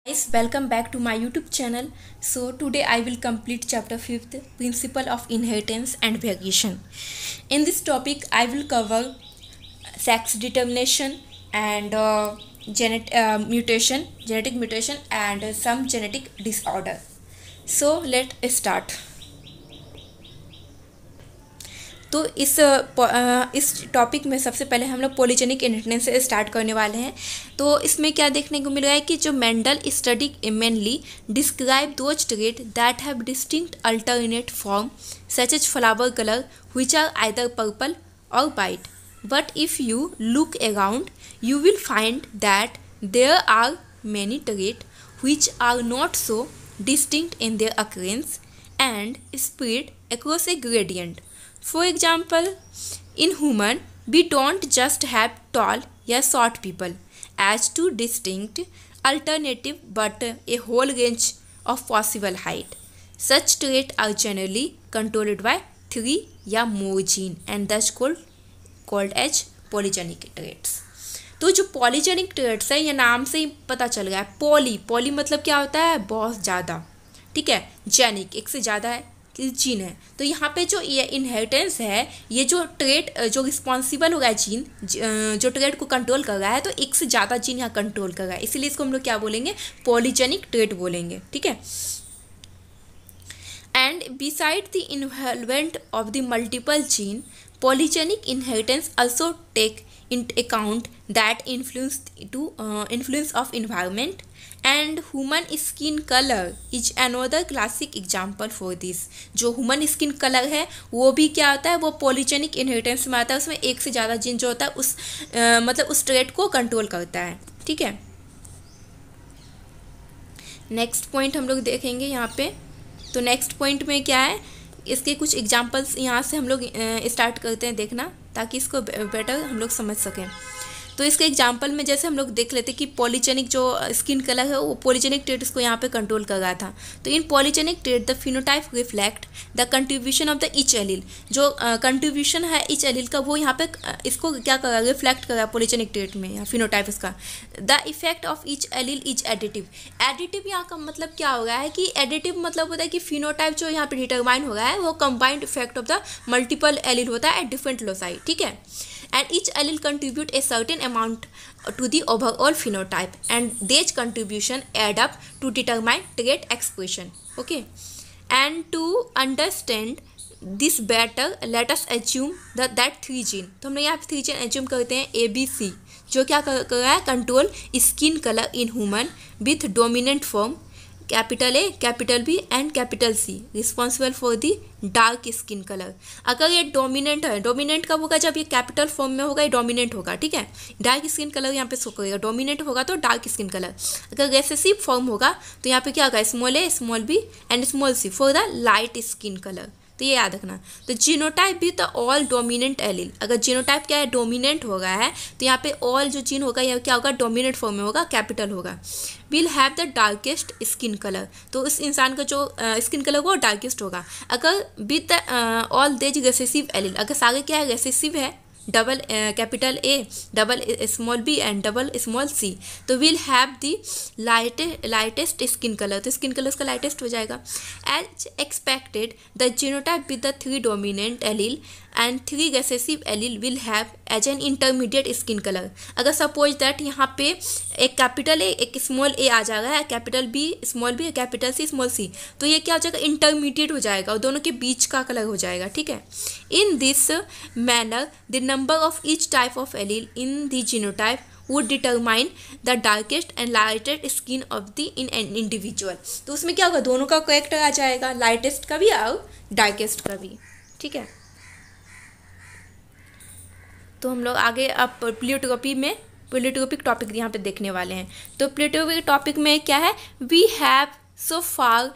Guys, welcome back to my YouTube channel. So today I will complete chapter 5th, Principle of Inheritance and Variation. In this topic I will cover sex determination and genetic mutation and some genetic disorder. So let's start. तो इस topic में सबसे पहले हम लोग polygenic inheritance से start करने वाले हैं। तो इसमें क्या देखने को मिल रहा है कि जो Mendel study mainly describe those trait that have distinct alternate form such as flower colour which are either purple और white, but if you look around you will find that there are many traits which are not so distinct in their occurrence and spread across a gradient. For example, in human, we don't just have tall or short people as two distinct alternatives but a whole range of possible height. Such traits are generally controlled by 3 or more genes and thus called as polygenic traits. तो जो polygenic traits है ये नाम से ही पता चल गया है। पॉली मतलब क्या होता है, बहुत ज़्यादा, ठीक है। जेनिक एक से ज़्यादा है कि जीन है। तो यहाँ पे जो ये इनहेरिटेंस है, ये जो ट्रेट जो रिस्पॉन्सिबल हो रहा है जीन जो ट्रेट को कंट्रोल कर रहा है, तो एक से ज़्यादा जीन यहाँ कंट्रोल कर रहा है, इसीलिए इसको हम लोग क्या बोलेंगे, पॉलीजेनिक ट्रेट बोलेंगे, ठीक है। And beside the involvement of the multiple gene, polygenic inheritance also take into account that influence of environment, and human skin color is another classic example for this. जो human skin color है वो भी क्या होता है, वो polygenic inheritance में आता है। उसमें एक से ज़्यादा जीन जो होता है उस मतलब उस ट्रेट को कंट्रोल करता है, ठीक है। नेक्स्ट पॉइंट हम लोग देखेंगे यहाँ पे। तो नेक्स्ट पॉइंट में क्या है, इसके कुछ एग्जांपल्स यहाँ से हम लोग स्टार्ट करते हैं देखना, ताकि इसको बेटर हम लोग समझ सकें। तो इसके एग्जांपल में जैसे हम लोग देख लेते हैं कि पॉलीजेनिक जो स्किन कलर है वो पॉलीजेनिक ट्रेट इसको यहाँ पे कंट्रोल कर रहा था। तो in polygenic trait the phenotype reflect the contribution of the each allele, जो कंट्रीब्यूशन है ईच एलील का वो यहाँ पे इसको क्या कर रहा है, रिफ्लेक्ट कर रहा है पॉलीजेनिक ट्रेट में या फिनोटाइप इसका। The effect of each allele is additive. Additive यहाँ का मतलब क्या हो रहा है कि एडिटिव मतलब होता है कि फिनोटाइप जो यहाँ पे डिटरमाइन हो रहा है वो combined effect of the multiple allele होता है एट डिफरेंट लोसाई, ठीक है। And each allele contribute a certain amount to the overall phenotype, and these contribution add up to determine trait expression. Okay, and to understand this better, let us assume that 3 gene, तो हम लोग यहाँ पे 3 gene assume करते हैं ABC, जो क्या कर रहा है, control skin colour in human with dominant form capital A, capital B and capital C, responsible for the dark skin colour. अगर ये डोमिनेंट है, डोमिनेंट कब होगा, जब ये कैपिटल फॉर्म में होगा, ये डोमिनेंट होगा, ठीक है। डार्क स्किन कलर यहाँ पे शो करेगा, डोमिनेंट होगा तो डार्क स्किन कलर। अगर रेसेसिव फॉर्म होगा तो यहाँ पे क्या होगा, small A, small B and small C for the light skin colour. तो ये याद रखना। तो जीनोटाइप भी तो ऑल डोमिनेंट एलील, अगर जीनोटाइप क्या है, डोमिनेंट हो गया है, तो यहाँ पे ऑल जो जीन होगा यह क्या होगा, डोमिनेंट फॉर्म में होगा, कैपिटल होगा। Will have the darkest skin colour, तो उस इंसान का जो स्किन कलर वो डार्केस्ट होगा। अगर with all these recessive allele, अगर सारे क्या है, रेसेसिव है, double capital A, double small B and double small C, तो will have the lightest skin colour, तो स्किन कलर उसका लाइटेस्ट हो जाएगा। As expected the genotype with the 3 dominant allele and 3 recessive allele will have as an intermediate skin colour. अगर suppose that यहाँ पे एक capital A एक small ए आ जाएगा है, capital B small B, capital C small C, तो ये क्या हो जाएगा, इंटरमीडिएट हो जाएगा और दोनों के बीच का कलर हो जाएगा, ठीक है। In this manner the number of each type of allele in the genotype would determine the darkest and lightest skin of the in an individual। तो उसमें क्या होगा, दोनों का करेक्टर आ जाएगा, लाइटेस्ट का भी और डार्केस्ट का भी, ठीक है। तो हम लोग आगे अब प्लेटोट्रोपिक टॉपिक यहाँ पे देखने वाले हैं। तो प्लेटोट्रोपिक टॉपिक में क्या है, we have so far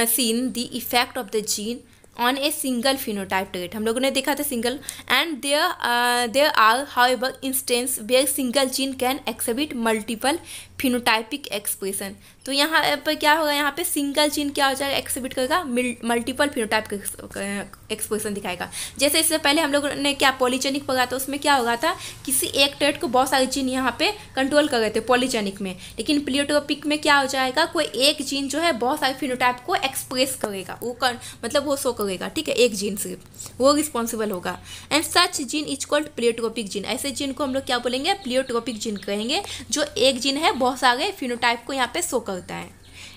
seen the effect of the gene on a single phenotype trait, हम लोगों ने देखा था single, and there are however instance where single gene can exhibit multiple phenotypic expression. तो यहाँ पर क्या होगा, यहाँ पे सिंगल जीन क्या हो जाएगा, एक्सिबिट करेगा मल्टीपल फिनोटाइपिक एक्सप्रेशन दिखाएगा। जैसे इससे पहले हम लोग ने क्या पॉलीजेनिक पढ़ा था, उसमें क्या होगा था, किसी एक ट्रेट को बहुत सारे जीन यहाँ पे कंट्रोल कर रहे थे पॉलीजेनिक में, लेकिन प्लियोट्रोपिक में क्या हो जाएगा, कोई एक जीन जो है बहुत सारे फिनोटाइप को एक्सप्रेस करेगा, वो मतलब वो शो करेगा, ठीक है, एक जीन सिर्फ वो रिस्पॉन्सिबल होगा। And such gene is called pleiotropic gene. ऐसे जीन को हम लोग क्या बोलेंगे, प्लियोट्रोपिक जीन कहेंगे, जो एक जीन है बहुत सारे फिनोटाइप को यहाँ पे शो करता है।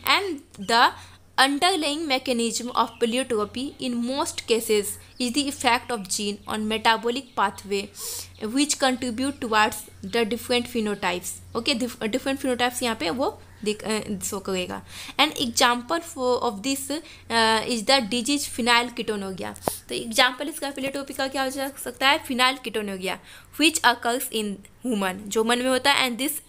And the underlying mechanism of pleiotropy in most cases is the effect of gene on metabolic pathway which contribute towards the different phenotypes. Okay, different phenotypes यहाँ पे वो शो करेगा। And example of this is the disease phenylketonuria. तो example इसका pleiotropy का क्या हो सकता है, phenylketonuria which occurs in human, जो मन में होता है। And this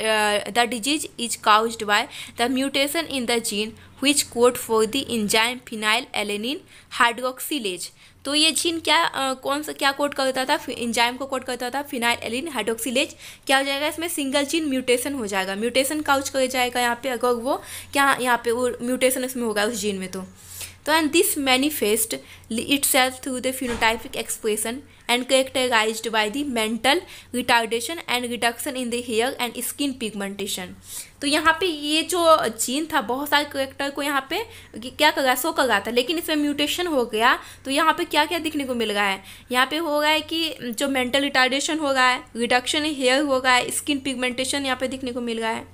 the disease is caused by the mutation in the gene which code for the enzyme phenylalanine hydroxylase। तो ये जीन क्या कौन सा क्या कोड करता था, एंजाइम को कोड करता था फिनाइलएलिन हाइड्रोक्सिलेज। क्या हो जाएगा, इसमें सिंगल जीन म्यूटेशन हो जाएगा, म्यूटेशन काउच कर जाएगा यहाँ पे, अगर वो क्या यहाँ पे वो म्यूटेशन इसमें होगा उस जीन में। तो and this manifest itself through the phenotypic expression and characterized by the mental retardation and reduction in the hair and skin pigmentation। तो यहाँ पे ये जो जीन था बहुत सारे करेक्टर को यहाँ पे क्या कर रहा है, शो कर रहा था, लेकिन इसमें म्यूटेशन हो गया। तो यहाँ पे क्या क्या दिखने को मिल रहा है, यहाँ पे हो रहा है कि जो मेंटल रिटार्डेशन हो रहा है, रिडक्शन इन हेयर हो रहा है, स्किन पिगमेंटेशन यहाँ पे दिखने को मिल रहा है।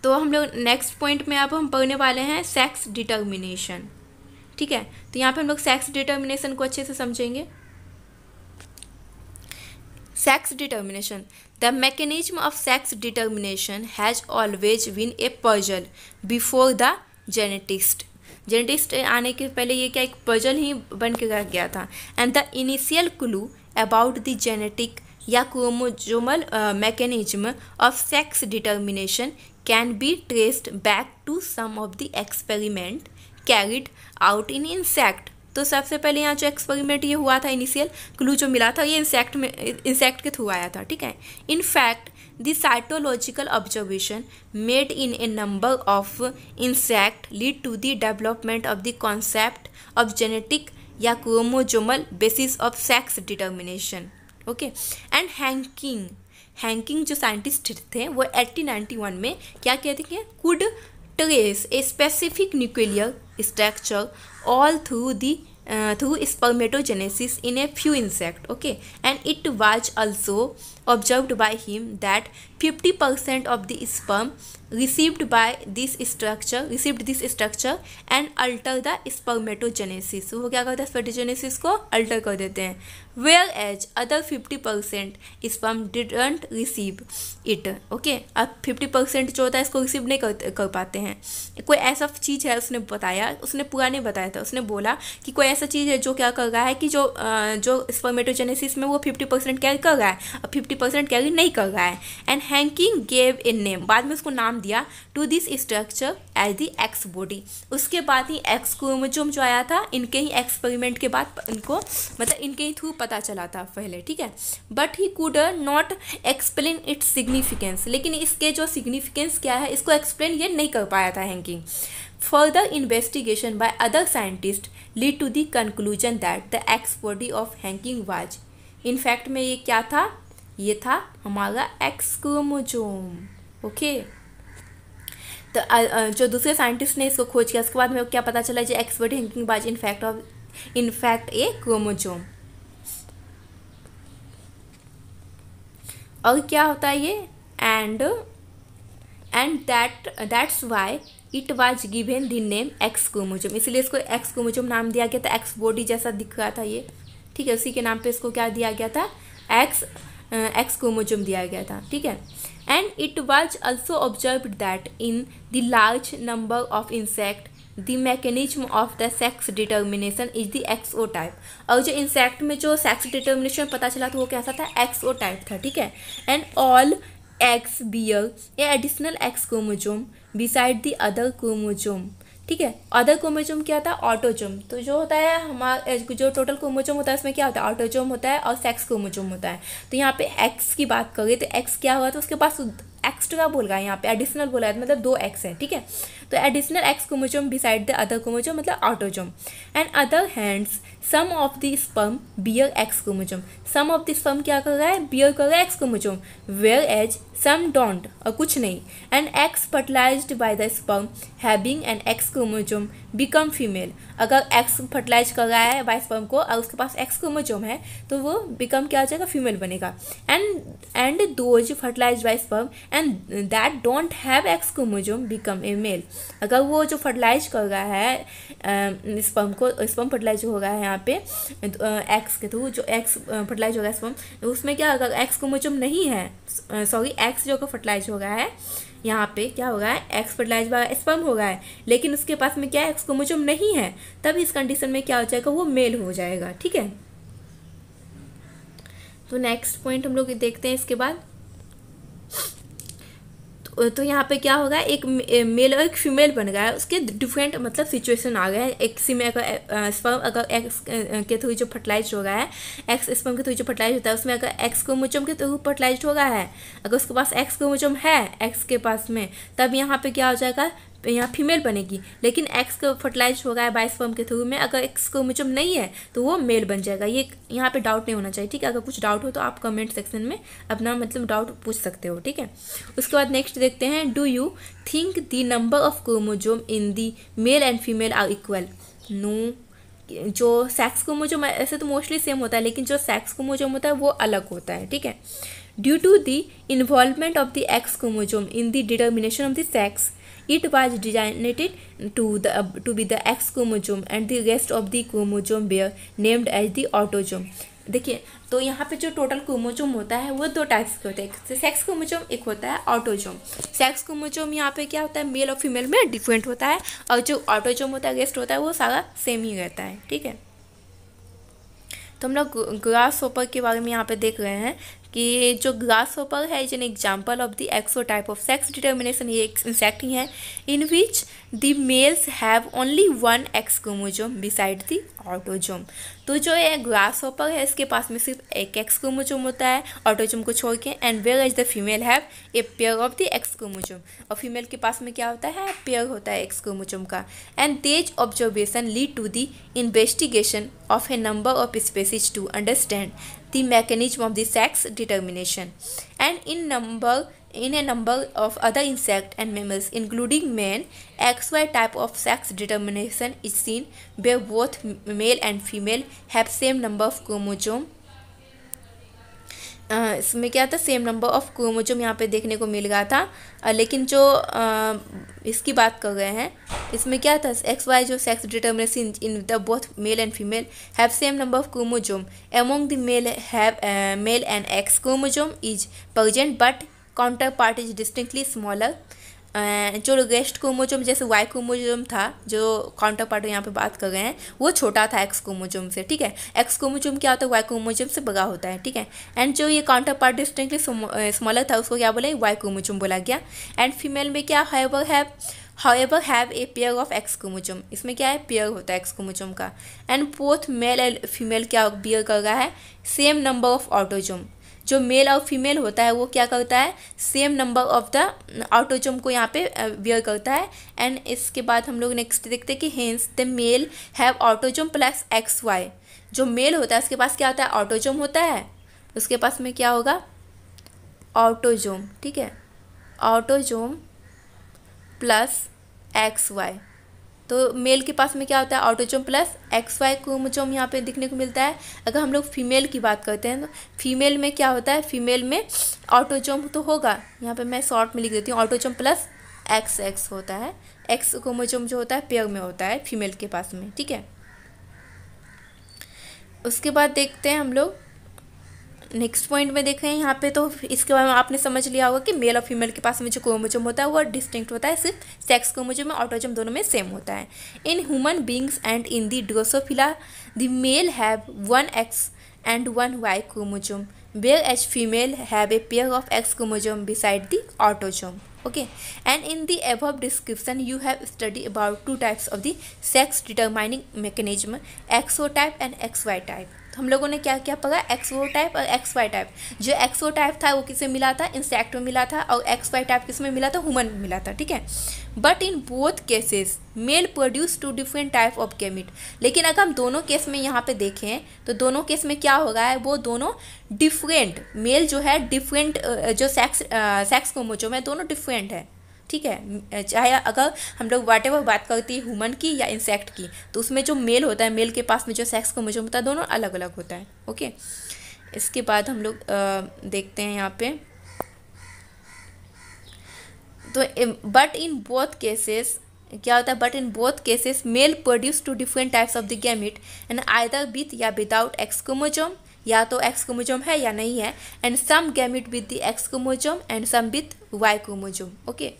तो हम लोग नेक्स्ट पॉइंट में अब हम पढ़ने वाले हैं सेक्स डिटर्मिनेशन, ठीक है। तो यहाँ पे हम लोग सेक्स डिटर्मिनेशन को अच्छे से समझेंगे। Sex determination, the mechanism of sex determination has always been a puzzle before the geneticist आने के पहले ये क्या एक पजल ही बन के रह गया था। And the initial clue about the genetic या chromosomal mechanism of sex determination can be traced back to some of the experiment carried out in insect। तो सबसे पहले यहाँ जो एक्सपेरिमेंट ये हुआ था, इनिशियल क्लू जो मिला था, ये इंसेक्ट के थ्रू आया था, ठीक है। In fact the cytological observation made in a number of insect lead to the development of the concept of genetic या chromosomal basis of sex determination. Okay. And Henking जो साइंटिस्ट थे वो 1891 में क्या कहते हैं, could trace a specific nuclear structure all through spermatogenesis in a few insects, okay, and it was also observed by him that 50% of the sperm received this structure and alter the spermatogenesis। वो क्या करता है, spermatogenesis को alter कर देते हैं। whereas other 50% sperm didn't receive it, okay। अब 50% जो होता है इसको रिसीव नहीं कर पाते हैं। कोई ऐसा चीज़ है, उसने बताया, उसने पूरा नहीं बताया था, उसने बोला कि कोई ऐसा चीज़ है जो क्या कर रहा है कि जो स्पर्मेटोजेनेसिस में वो 50% कैरी कर रहा है और 50% कैरी नहीं कर रहा है। And Henking gave a name, बाद में उसको नाम दिया to this structure as the X body. उसके बाद ही एक्स क्रोमोसोम जो आया था, इनके ही एक्सपेरिमेंट के बाद इनको मतलब इनके ही थ्रू पता चला था पहले, ठीक है। But he could not explain its significance, लेकिन इसके जो सिग्निफिकेंस क्या है इसको एक्सप्लेन ये नहीं कर पाया था Henking. Further investigation by other scientists lead to the conclusion that the X body of Hanking was, in fact में ये क्या था, ये था हमारा X क्रोमोसोम, ओके। तो जो दूसरे साइंटिस्ट ने इसको खोज किया उसके बाद में क्या पता चला, जो X body Hanking was in fact A chromosome. और क्या होता है ये, and that's why it was given the name x chromosome, इसलिए इसको एक्स क्रोमोसोम नाम दिया गया था। एक्स बॉडी जैसा दिख रहा था ये, ठीक है, उसी के नाम पे इसको क्या दिया गया था, एक्स क्रोमोसोम दिया गया था, ठीक है। And it was also observed that in the large number of insect the mechanism of the sex determination is the XO type. और जो इंसेक्ट में जो सेक्स डिटर्मिनेशन पता चला था वो कैसा था, एक्सओ टाइप था, ठीक है। And all eggs bear a additional X chromosome beside the other chromosome, ठीक है। अदर क्रोमोसोम क्या था, ऑटोजोम। तो जो होता है हमारा जो टोटल क्रोमोसोम होता है उसमें क्या होता है, ऑटोजोम होता है और सेक्स क्रोमोसोम होता है। तो यहाँ पे एक्स की बात करें तो एक्स क्या हुआ था, उसके पास एक्स्ट्रा बोल रहा है यहाँ पे, एडिशनल बोला है, मतलब 2 एक्स है, ठीक है। तो additional X chromosome beside the other chromosome मतलब autosome. And other hands some of the sperm bear X chromosome, some of the sperm क्या कर रहा है, बियर कर रहा है X chromosome, whereas some don't, और कुछ नहीं। And X fertilized by the sperm having an X chromosome become female, अगर एक्स फर्टिलाइज कर रहा है बाय स्पर्म को और उसके पास एक्स क्रोमोसोम है तो वो बिकम क्या हो जाएगा, फीमेल बनेगा। And those fertilize by sperm and that don't have X chromosome become a male, अगर वो जो फर्टिलाइज कर रहा है स्पर्म को, स्पर्म फर्टिलाइज हो रहा है यहाँ पे एक्स के थ्रू, जो एक्स फर्टिलाइज हो रहा है स्पर्म, उसमें क्या अगर एक्स क्रोमोसोम नहीं है, सॉरी एक्स जो फर्टिलाइज हो रहा है यहाँ पे क्या हो रहा है, एक्स फर्टिलाइज बाय स्पर्म हो रहा है, लेकिन उसके पास में क्या एक्स क्रोमोसोम नहीं है, तब इस कंडीशन में क्या हो जाएगा, वो मेल हो जाएगा, ठीक है। तो नेक्स्ट पॉइंट हम लोग देखते हैं इसके बाद। तो यहाँ पे क्या होगा, एक मेल और एक फीमेल बन गया है, उसके डिफरेंट मतलब सिचुएशन आ गए हैं। एक फीमेल अगर स्पर्म अगर एक्स के थ्रू जो फर्टिलाइज हो रहा है, एक्स स्पर्म के थ्रू जो फर्टिलाइज होता है, उसमें अगर एक्स क्रोमोसोम के थ्रू फर्टिलाइज हो रहा है, अगर उसके पास एक्स क्रोमोसोम है एक्स के पास में, तब यहाँ पे क्या हो जाएगा, यहाँ फीमेल बनेगी। लेकिन एक्स का फर्टिलाइज हो रहा है बाय स्पर्म के थ्रू में, अगर एक्स क्रोमोसोम नहीं है तो वो मेल बन जाएगा। ये यहाँ पे डाउट नहीं होना चाहिए, ठीक है। अगर कुछ डाउट हो तो आप कमेंट सेक्शन में अपना मतलब डाउट पूछ सकते हो, ठीक है। उसके बाद नेक्स्ट देखते हैं, do you think the number of chromosome in the male and female are equal? No, जो सेक्स क्रोमोसोम ऐसे तो मोस्टली सेम होता है, लेकिन जो सेक्स क्रोमोसोम होता है वो अलग होता है, ठीक है। Due to the involvement of the X chromosome in the determination of the sex, it was designed to be the X chromosome and the rest of the chromosome were named as the autosome। देखिए, तो यहाँ पे जो total chromosome होता है वो 2 types के होते हैं, एक सेक्स क्रोमोसोम, एक होता है ऑटोसोम। सेक्स क्रोमोसोम यहाँ पे क्या होता है, मेल और फीमेल में डिफरेंट होता है, और जो ऑटोसोम होता है, रेस्ट होता है, वो सारा सेम ही रहता है, ठीक है। तो हम लोग ग्रास होपर के बारे में यहाँ पे देख रहे हैं कि जो ग्रास होपर है is an example of the XO type of sex determination. ये एक इंसेक्ट ही है in which the males have only 1 X chromosome beside the autosome. तो जो ये ग्रास होपर है इसके पास में सिर्फ एक एक्स क्रोमोसोम होता है ऑटोसोम को छोड़ के, and whereas the female have a pair of the X chromosome, और फीमेल के पास में क्या होता है, पेयर होता है एक्स क्रोमोसोम का। And these observation lead to the investigation of a number of species to understand the mechanism of the sex determination, and in a number of other insects and mammals including man, XY type of sex determination is seen where both male and female have same number of chromosome। इसमें क्या था, same number of chromosome यहाँ पे देखने को मिल रहा था, लेकिन जो इसकी बात कर रहे हैं इसमें क्या था, एक्स वाई जो sex determination in the both male and female have same number of chromosome, among the male and x chromosome is present but counter part is distinctly smaller. जो रेस्ट क्रोमोसोम जैसे Y chromosome था, जो counter part यहाँ पे बात कर रहे हैं, वो छोटा था एक्स क्रोमोसोम से, ठीक है। एक्स क्रोमोसोम क्या होता है, वाई क्रोमोसोम से बड़ा होता है, ठीक है। एंड जो ये काउंटर पार्ट डिस्टिंक्टली स्मॉलर था उसको क्या बोले, वाई क्रोमोसोम बोला गया। एंड फीमेल में क्या however have a pair of X chromosome, इसमें क्या है, पेयर होता है X क्रोमोसोम का। And both male and female क्या बियर कर रहा है, सेम नंबर ऑफ ऑटोसोम। जो मेल और फीमेल होता है वो क्या करता है, same number of the autosome को यहाँ पे बियर करता है। एंड इसके बाद हम लोग नेक्स्ट देखते हैं कि hence the male have autosome plus XY। जो मेल होता है उसके पास क्या होता है, ऑटोसोम होता है, उसके पास में क्या होगा, ऑटोसोम, ठीक है, ऑटोसोम प्लस XY। तो मेल के पास में क्या होता है, ऑटोसोम प्लस XY क्रोमोसोम यहाँ पे दिखने को मिलता है। अगर हम लोग फीमेल की बात करते हैं तो फीमेल में क्या होता है, फीमेल में ऑटोसोम तो होगा, यहाँ पे मैं शॉर्ट में लिख देती हूँ, ऑटोसोम प्लस XX होता है। X क्रोमोसोम जो होता है पेयर में होता है फीमेल के पास में, ठीक है। उसके बाद देखते हैं हम लोग नेक्स्ट पॉइंट में देखें यहाँ पे, तो इसके बारे में आपने समझ लिया होगा कि मेल और फीमेल के पास में जो क्रोमोसोम होता है वो डिस्टिंक्ट होता है, सिर्फ सेक्स क्रोमोसोम में ऑटोसोम दोनों में सेम होता है। In human beings and in the Drosophila the male have 1 X and 1 Y chromosome, whereas female have a pair of X chromosome beside the autosome। Okay, and in the above description you have studied about 2 types of the sex determining mechanism, XO type and XY type। तो हम लोगों ने क्या क्या पढ़ा, XO type और XY type. जो XO type था वो किसमें मिला था, इंसेक्ट में मिला था, और XY टाइप किसमें मिला था, ह्यूमन में मिला था, ठीक है। But in both cases male produce two different type of gamete. लेकिन अगर हम दोनों केस में यहाँ पे देखें तो दोनों केस में क्या हो रहा है, वो दोनों डिफरेंट, मेल जो है डिफरेंट, जो सेक्स क्रोमोसोम है दोनों डिफरेंट है, ठीक है। चाहे अगर हम लोग व्हाटएवर बात करते हैं ह्यूमन की या इंसेक्ट की, तो उसमें जो मेल होता है, मेल के पास में जो सेक्स क्रोमोसोम होता है दोनों अलग अलग होता है, ओके। इसके बाद हम लोग देखते हैं यहाँ पे, तो बट इन बोथ केसेस क्या होता है, but in both cases male produce two different types of the gamete and either with या विदाउट एक्स क्रोमोसोम, या तो एक्स क्रोमोसोम है या नहीं है, and some gamete with the X chromosome and some with Y chromosome, okay,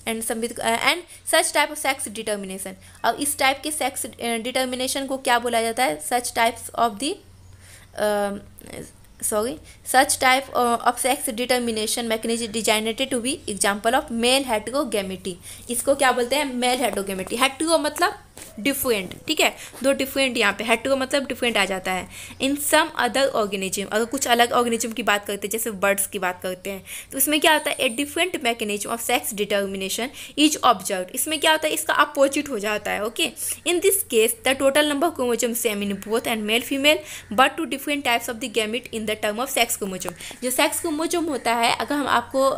and some with and such type of sex determination. और इस type के सेक्स डिटर्मिनेशन को क्या बोला जाता है, such types of the such type of sex determination mechanism designated to be example of male heterogamety। इसको क्या बोलते हैं, मेल हेटेरोगेमेटी। हेटेरो मतलब डिफरेंट, ठीक है, दो डिफरेंट, यहाँ पे हेटेरो मतलब डिफरेंट आ जाता है। इन सम अदर ऑर्गेनिज्म, अगर कुछ अलग ऑर्गेनिज्म की बात करते हैं जैसे बर्ड्स की बात करते हैं, तो इसमें क्या होता है, a different mechanism of sex determination is observe. इसमें क्या होता है, इसका अपोजिट हो जाता है, okay. In this case the total number of chromosome same in both and male female but two different types of the gamete in the term of sex chromosome. जो sex chromosome होता है, अगर हम आपको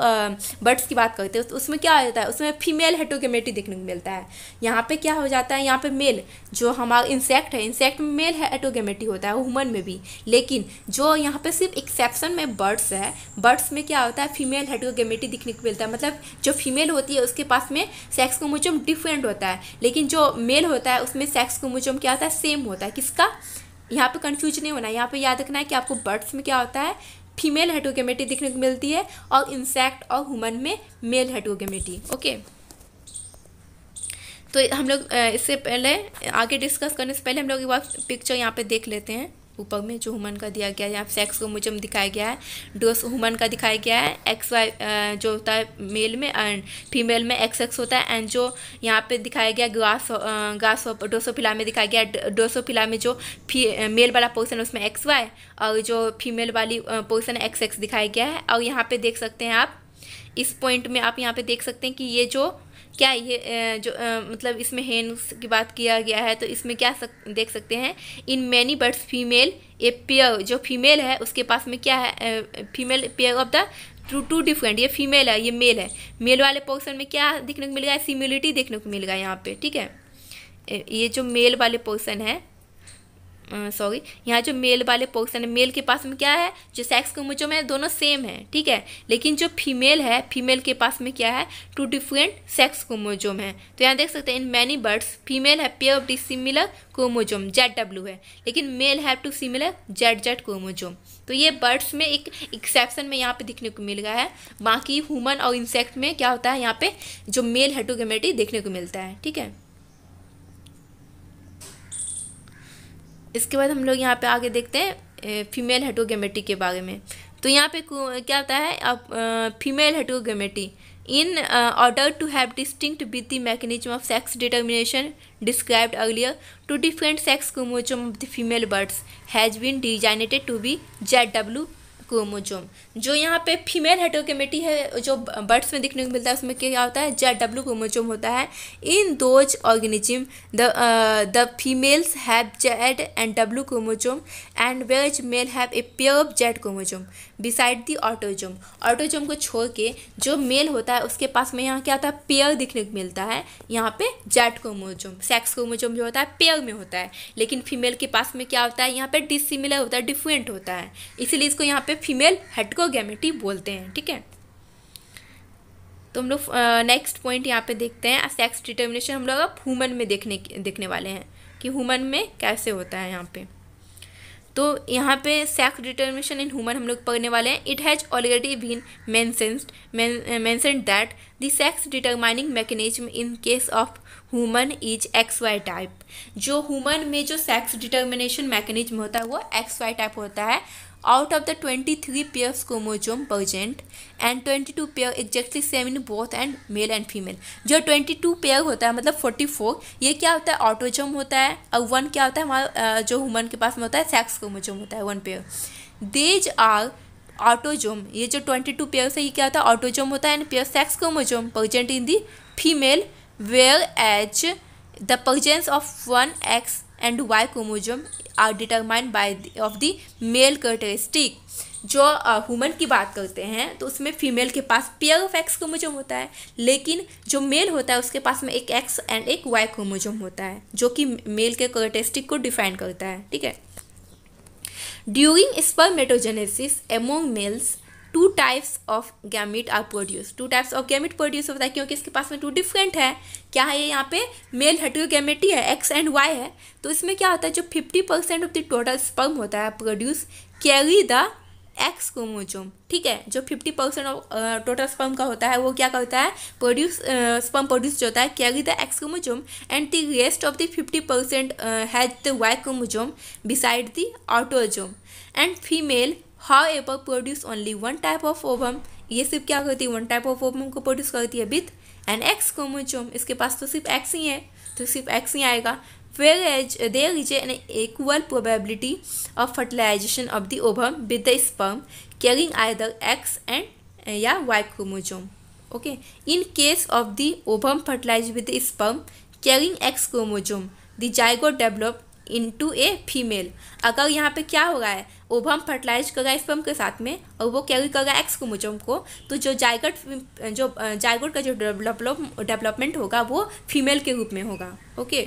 birds की बात करते हैं तो उसमें क्या होता है, उसमें फीमेल हेटेरोगेमेटी देखने को मिलता है। यहाँ पे क्या हो जाता है, यहाँ पे मेल, जो हमारा इंसेक्ट है, इंसेक्ट में मेल हेटेरोगेमेटी होता है, ह्यूमन में भी। लेकिन जो यहाँ पे सिर्फ एक्सेप्शन में बर्ड्स है, बर्ड्स में क्या होता है, फीमेल हेटेरोगेमेटी दिखने को मिलता है। मतलब जो फीमेल होती है उसके पास में सेक्स क्रोमोसोम डिफरेंट होता है, लेकिन जो मेल होता है उसमें सेक्स क्रोमोसोम क्या होता है, सेम होता है। किसका, यहाँ पे कंफ्यूज नहीं होना, यहाँ पे याद रखना है कि आपको बर्ड्स में क्या होता है, फीमेल हेटेरोगेमेटी देखने को मिलती है, और इंसेक्ट और ह्यूमन में मेल हेटेरोगेमेटी, ओके। तो हम लोग इससे पहले आगे डिस्कस करने से पहले हम लोग एक बार पिक्चर यहाँ पे देख लेते हैं। ऊपर में जो ह्यूमन का दिया गया है, यहाँ सेक्स क्रोमोसोम दिखाया गया है, डोस ह्यूमन का दिखाया गया है, XY जो होता है मेल में, एंड फीमेल में XX होता है, एंड जो यहाँ पे दिखाया गया ग्रास ड्रोसोफिला में दिखाया गया, ड्रोसोफिला में जो मेल वाला पोर्शन है उसमें XY, और जो फीमेल वाली पोर्शन है XX दिखाया गया है। और यहाँ पे देख सकते हैं आप, इस पॉइंट में आप यहाँ पे देख सकते हैं कि ये जो क्या ये जो मतलब इसमें हेन्स की बात किया गया है, तो इसमें क्या देख सकते हैं, in many birds female a pair, जो फीमेल है उसके पास में क्या है, female pair of the two different, ये फीमेल है ये मेल है, मेल वाले पोर्शन में क्या देखने को मिलेगा, सिमिलरिटी देखने को मिलेगा यहाँ पे, ठीक है। ये जो मेल वाले पोर्शन है, यहाँ जो मेल वाले पोर्शन है, मेल के पास में क्या है, जो सेक्स क्रोमोसोम है दोनों सेम है, ठीक है। लेकिन जो फीमेल है, फीमेल के पास में क्या है, टू डिफरेंट सेक्स क्रोमोसोम है। तो यहाँ देख सकते हैं, इन मैनी बर्ड्स फीमेल है pair of dissimilar chromosome ZW है, लेकिन male have two similar ZZ chromosome. तो ये बर्ड्स में एक एक्सेप्शन में यहाँ पे दिखने को मिल रहा है। बाकी ह्यूमन और इंसेक्ट में क्या होता है, यहाँ पे जो मेल हेटेरोगेमेटी देखने को मिलता है, ठीक है। इसके बाद हम लोग यहाँ पे आगे देखते हैं फीमेल हेटेरोगेमेटी के बारे में। तो यहाँ पे क्या होता है, अब female heterogamety in order to have distinct with the mechanism of sex determination described earlier to different sex chromosome of the female birds has been designated to be ZW chromosome. जो यहाँ पे फीमेल हेटेरोगेमेटी है जो birds में दिखने को मिलता है, उसमें क्या होता है, ZW क्रोमोसोम होता है। In those organism the females have Z and W chromosome and whereas male have a pair of Z chromosome beside the autosome. Autosome को छोड़ के जो मेल होता है उसके पास में यहाँ क्या होता है, पेयर दिखने को मिलता है। यहाँ पे Z क्रोमोसोम, सेक्स क्रोमोसोम जो होता है पेयर में होता है, लेकिन फीमेल के पास में क्या होता है, यहाँ पे डिसिमिलर होता है, डिफरेंट होता है, इसीलिए इसको यहाँ पे फीमेल हेटेरोगेमेटी बोलते हैं, ठीक है। तो हम लोग नेक्स्ट पॉइंट यहाँ पे देखते हैं, सेक्स डिटर्मिनेशन हम लोग अब ह्यूमन में देखने वाले हैं कि ह्यूमन में कैसे होता है यहाँ पे। तो यहाँ पे सेक्स डिटर्मिनेशन इन ह्यूमन हम लोग पढ़ने वाले हैं। It has already been mentioned that the sex determining mechanism in case of human is XY type. जो ह्यूमन में जो सेक्स डिटर्मिनेशन मैकेनिज्म होता है वो XY टाइप होता है, out of the 23 pairs chromosome present and 22 pair exactly same in both and male and female। जो 22 pair होता है मतलब 44, ये क्या होता है ऑटोजोम होता है, और 1 क्या होता है हमारा जो ह्यूमन के पास में होता है सेक्स क्रोमोजोम होता है 1 पेयर। देज आर ऑटोजोम, ये जो 22 पेयर है ये क्या होता है ऑटोजोम होता है and pair sex chromosome present in the female, whereas the presence of 1 X and Y chromosome are determined by of the male characteristic। जो ह्यूमन की बात करते हैं तो उसमें फीमेल के पास पेयर ऑफ एक्स क्रोमोजोम होता है, लेकिन जो मेल होता है उसके पास में एक एक्स एंड एक वाई क्रोमोजोम होता है जो कि मेल के कैरेक्टरिस्टिक को डिफाइन करता है। ठीक है। During spermatogenesis among males 2 types of gamete are produced। 2 types of gamete produce होता है क्योंकि इसके पास में 2 डिफरेंट है। क्या है ये यहाँ पे मेल हेटेरोगैमेटी है, एक्स एंड वाई है। तो इसमें क्या होता है जो 50% ऑफ द टोटल स्पर्म होता है produce carry the X chromosome. ठीक है, जो 50% ऑफ टोटल स्पर्म का होता है वो क्या करता है प्रोड्यूस स्पर्म प्रोड्यूस जो होता है carry the X chromosome and the rest of the 50% has the Y chromosome beside the autosome and female however produce only 1 type of ovum। ये सिर्फ क्या करती है 1 type of ovum को प्रोड्यूस करती है विथ एन एक्स क्रोमोजोम। इसके पास तो सिर्फ एक्स ही है तो सिर्फ एक्स ही आएगा। whereas there is an equal probability of fertilization of the ovum with the sperm carrying either X and या Y chromosome। Okay, in case of the ovum fertilized with the sperm carrying X chromosome the zygote develop into a female। अगर यहाँ पे क्या हो रहा है ovum fertilise कर रहा है स्पर्म के साथ में और वो कैरी कर रहा है एक्स क्रोमोसोम को, तो जो जाइगोट का जो डेवलपमेंट होगा वो फीमेल के रूप में होगा। ओके,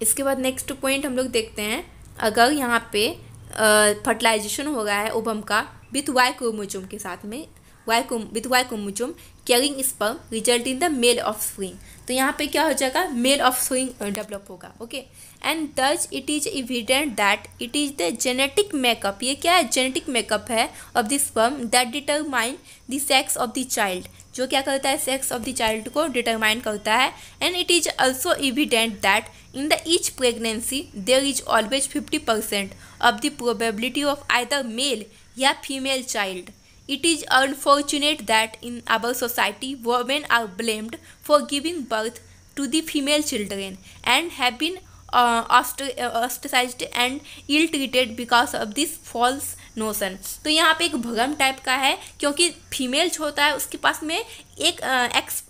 इसके बाद नेक्स्ट पॉइंट हम लोग देखते हैं। अगर यहाँ पे फर्टिलाइजेशन हो रहा है ओवम का विथ वाई क्रोमोसोम के साथ में with Y chromosome carrying sperm result in the male offspring, तो यहाँ पे क्या हो जाएगा मेल ऑफस्प्रिंग डेवलप होगा। Okay, and thus it is evident that it is the genetic makeup, ये क्या है जेनेटिक मेकअप है of the sperm that determine the sex of the child, जो क्या करता है सेक्स ऑफ द चाइल्ड को डिटरमाइन करता है। And it is also evident that in the each pregnancy there is always 50% of the probability of either male या female child. It is unfortunate that in our society women are blamed for giving birth to the female children and have been ostracized and ill-treated because of this false notion। तो यहाँ पे एक भ्रम type का है क्योंकि female जो होता है उसके पास में एक एक्स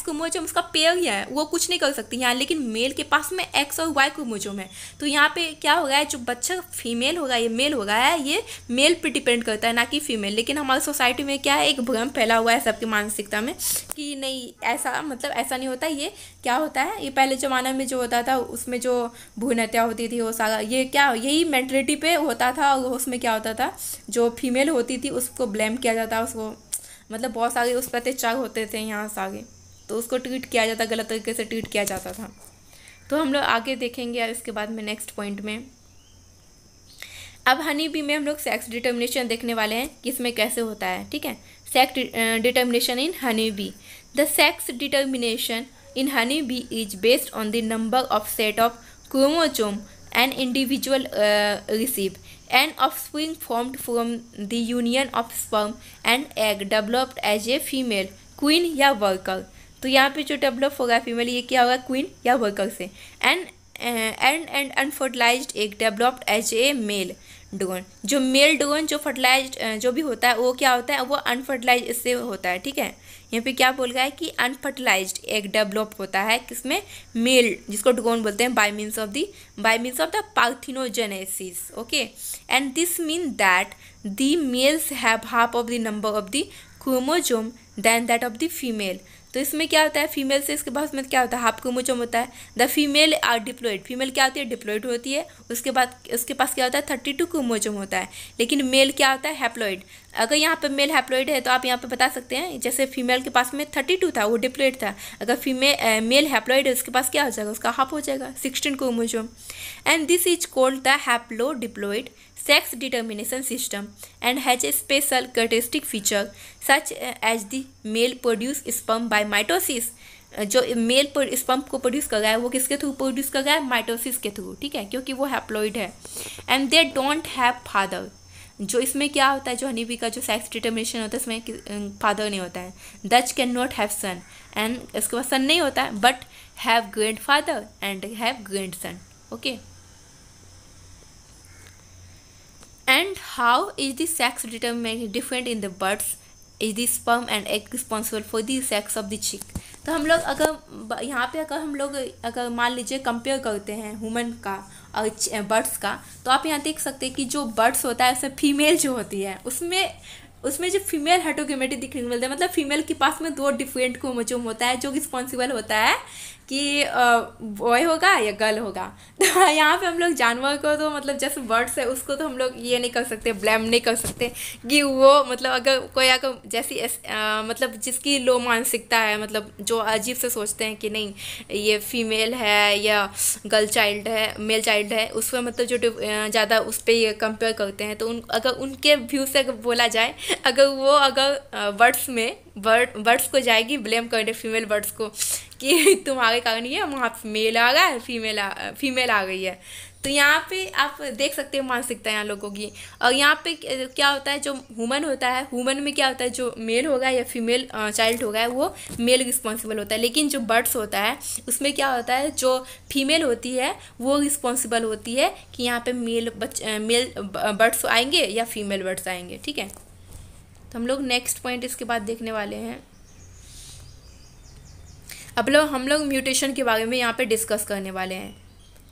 क्रोमोसोम उसका पेयर ही है, वो कुछ नहीं कर सकती यहाँ, लेकिन मेल के पास में एक्स और वाई क्रोमोसोम है। तो यहाँ पे क्या हो रहा है जो बच्चा फीमेल होगा ये मेल होगा है, ये मेल पे डिपेंड करता है ना कि फीमेल। लेकिन हमारी सोसाइटी में क्या है एक भ्रम फैला हुआ है सबकी मानसिकता में कि नहीं ऐसा मतलब ऐसा नहीं होता। ये क्या होता है ये पहले ज़माने में जो होता था उसमें जो भ्रूण हत्या होती थी वो सारा ये क्या यही मेंटलिटी पे होता था, और उसमें क्या होता था जो फीमेल होती थी उसको ब्लेम किया जाता, उसको मतलब बहुत सारे उस पर अत्याचार होते थे यहाँ सारे, तो उसको ट्रीट किया जाता गलत तरीके से ट्रीट किया जाता था। तो हम लोग आगे देखेंगे यार इसके बाद में नेक्स्ट पॉइंट में। अब हनी बी में हम लोग सेक्स डिटर्मिनेशन देखने वाले हैं कि इसमें कैसे होता है। ठीक है, sex determination in honey bee. The sex determination in honeybee is based on the number of set of chromosome an individual receive, and offspring formed from the union of sperm and egg developed as a female queen या worker। तो यहाँ पे जो develop होगा female ये क्या होगा queen या वर्कर से। And unfertilized egg developed as a male drone. जो मेल ड्रोन जो फर्टिलाइज्ड जो भी होता है वो क्या होता है वो अनफर्टिलाइज इससे होता है। ठीक है, यहाँ पे क्या बोल रहा है कि अनफर्टिलाइज्ड एग डेवलप होता है किसमें मेल, जिसको ड्रोन बोलते हैं by means of the parthenogenesis. Okay, and this mean that the males have half of the number of the chromosome than that of the female. तो इसमें क्या होता है फीमेल से इसके पास में क्या होता है हाफ क्रोमोसोम होता है। The female are diploid, female क्या होती है डिप्लॉयड होती है, उसके बाद उसके पास क्या होता है 32 क्रोमोसोम होता है। लेकिन मेल क्या होता है हैप्लॉयड। अगर यहाँ पे मेल हैप्लॉयड है तो आप यहाँ पे बता सकते हैं जैसे फीमेल के पास में 32 था वो डिप्लॉयड था, अगर मेल हैप्लॉयड है उसके पास क्या हो जाएगा उसका हाफ हो जाएगा 16 chromosome. And this is called the haplodiploid sex determination system and has a special characteristic feature such as the male produce sperm by mitosis जो मेल स्पर्म को प्रोड्यूस कर रहा है वो किसके थ्रू प्रोड्यूस कर रहा है, माइटोसिस के थ्रू, ठीक है, क्योंकि वो हैप्लॉइड है। And they don't have father, जो इसमें क्या होता है, जो हनी बी का जो सेक्स डिटर्मिनेशन होता है इसमें फादर नहीं होता है। Thus can not have son, and इसके बाद सन नहीं होता है, but have grandfather and have grandson. Okay, and how is the sex determinant different in the birds? Is the sperm and egg responsible for the sex of the chick? तो हम लोग अगर यहाँ पे अगर हम लोग अगर मान लीजिए कंपेयर करते हैं ह्यूमन का और बर्ड्स का, तो आप यहाँ देख सकते हैं कि जो बर्ड्स होता है उसमें फीमेल जो होती है उसमें जो फीमेल हेटरोक्रोमेटिक दिखने को मिलता है, मतलब फीमेल के पास में 2 डिफरेंट क्रोमोसोम होता है जो रिस्पॉन्सिबल होता है कि बॉय होगा या गर्ल होगा। तो यहाँ पे हम लोग जानवर को तो मतलब जैसे बर्ड्स है उसको तो हम लोग ये नहीं कर सकते, ब्लेम नहीं कर सकते कि वो मतलब अगर कोई अगर जैसी मतलब जिसकी लो मानसिकता है, मतलब जो अजीब से सोचते हैं कि नहीं ये फीमेल है या गर्ल चाइल्ड है, मेल चाइल्ड है, उस पर मतलब जो ज़्यादा उस पर ये कंपेयर करते हैं, तो अगर उनके व्यू से अगर बोला जाए, अगर बर्ड्स को जाएगी ब्लेम करने फीमेल बर्ड्स को कि तुम्हारे कारण ये वहाँ मेल आ रहा है, फीमेल आ गई है। तो यहाँ पे आप देख सकते हैं मानसिकता यहाँ लोगों की। और यहाँ पे क्या होता है, जो ह्यूमन होता है, ह्यूमन में क्या होता है, जो मेल होगा या फीमेल चाइल्ड होगा वो मेल रिस्पॉन्सिबल होता है, लेकिन जो बर्ड्स होता है उसमें क्या होता है, जो फीमेल होती है वो रिस्पॉन्सिबल होती है कि यहाँ पे मेल बर्ड्स आएंगे या फीमेल बर्ड्स आएंगे। ठीक है, तो हम लोग नेक्स्ट पॉइंट इसके बाद देखने वाले हैं। अब हम लोग म्यूटेशन के बारे में यहाँ पे डिस्कस करने वाले हैं।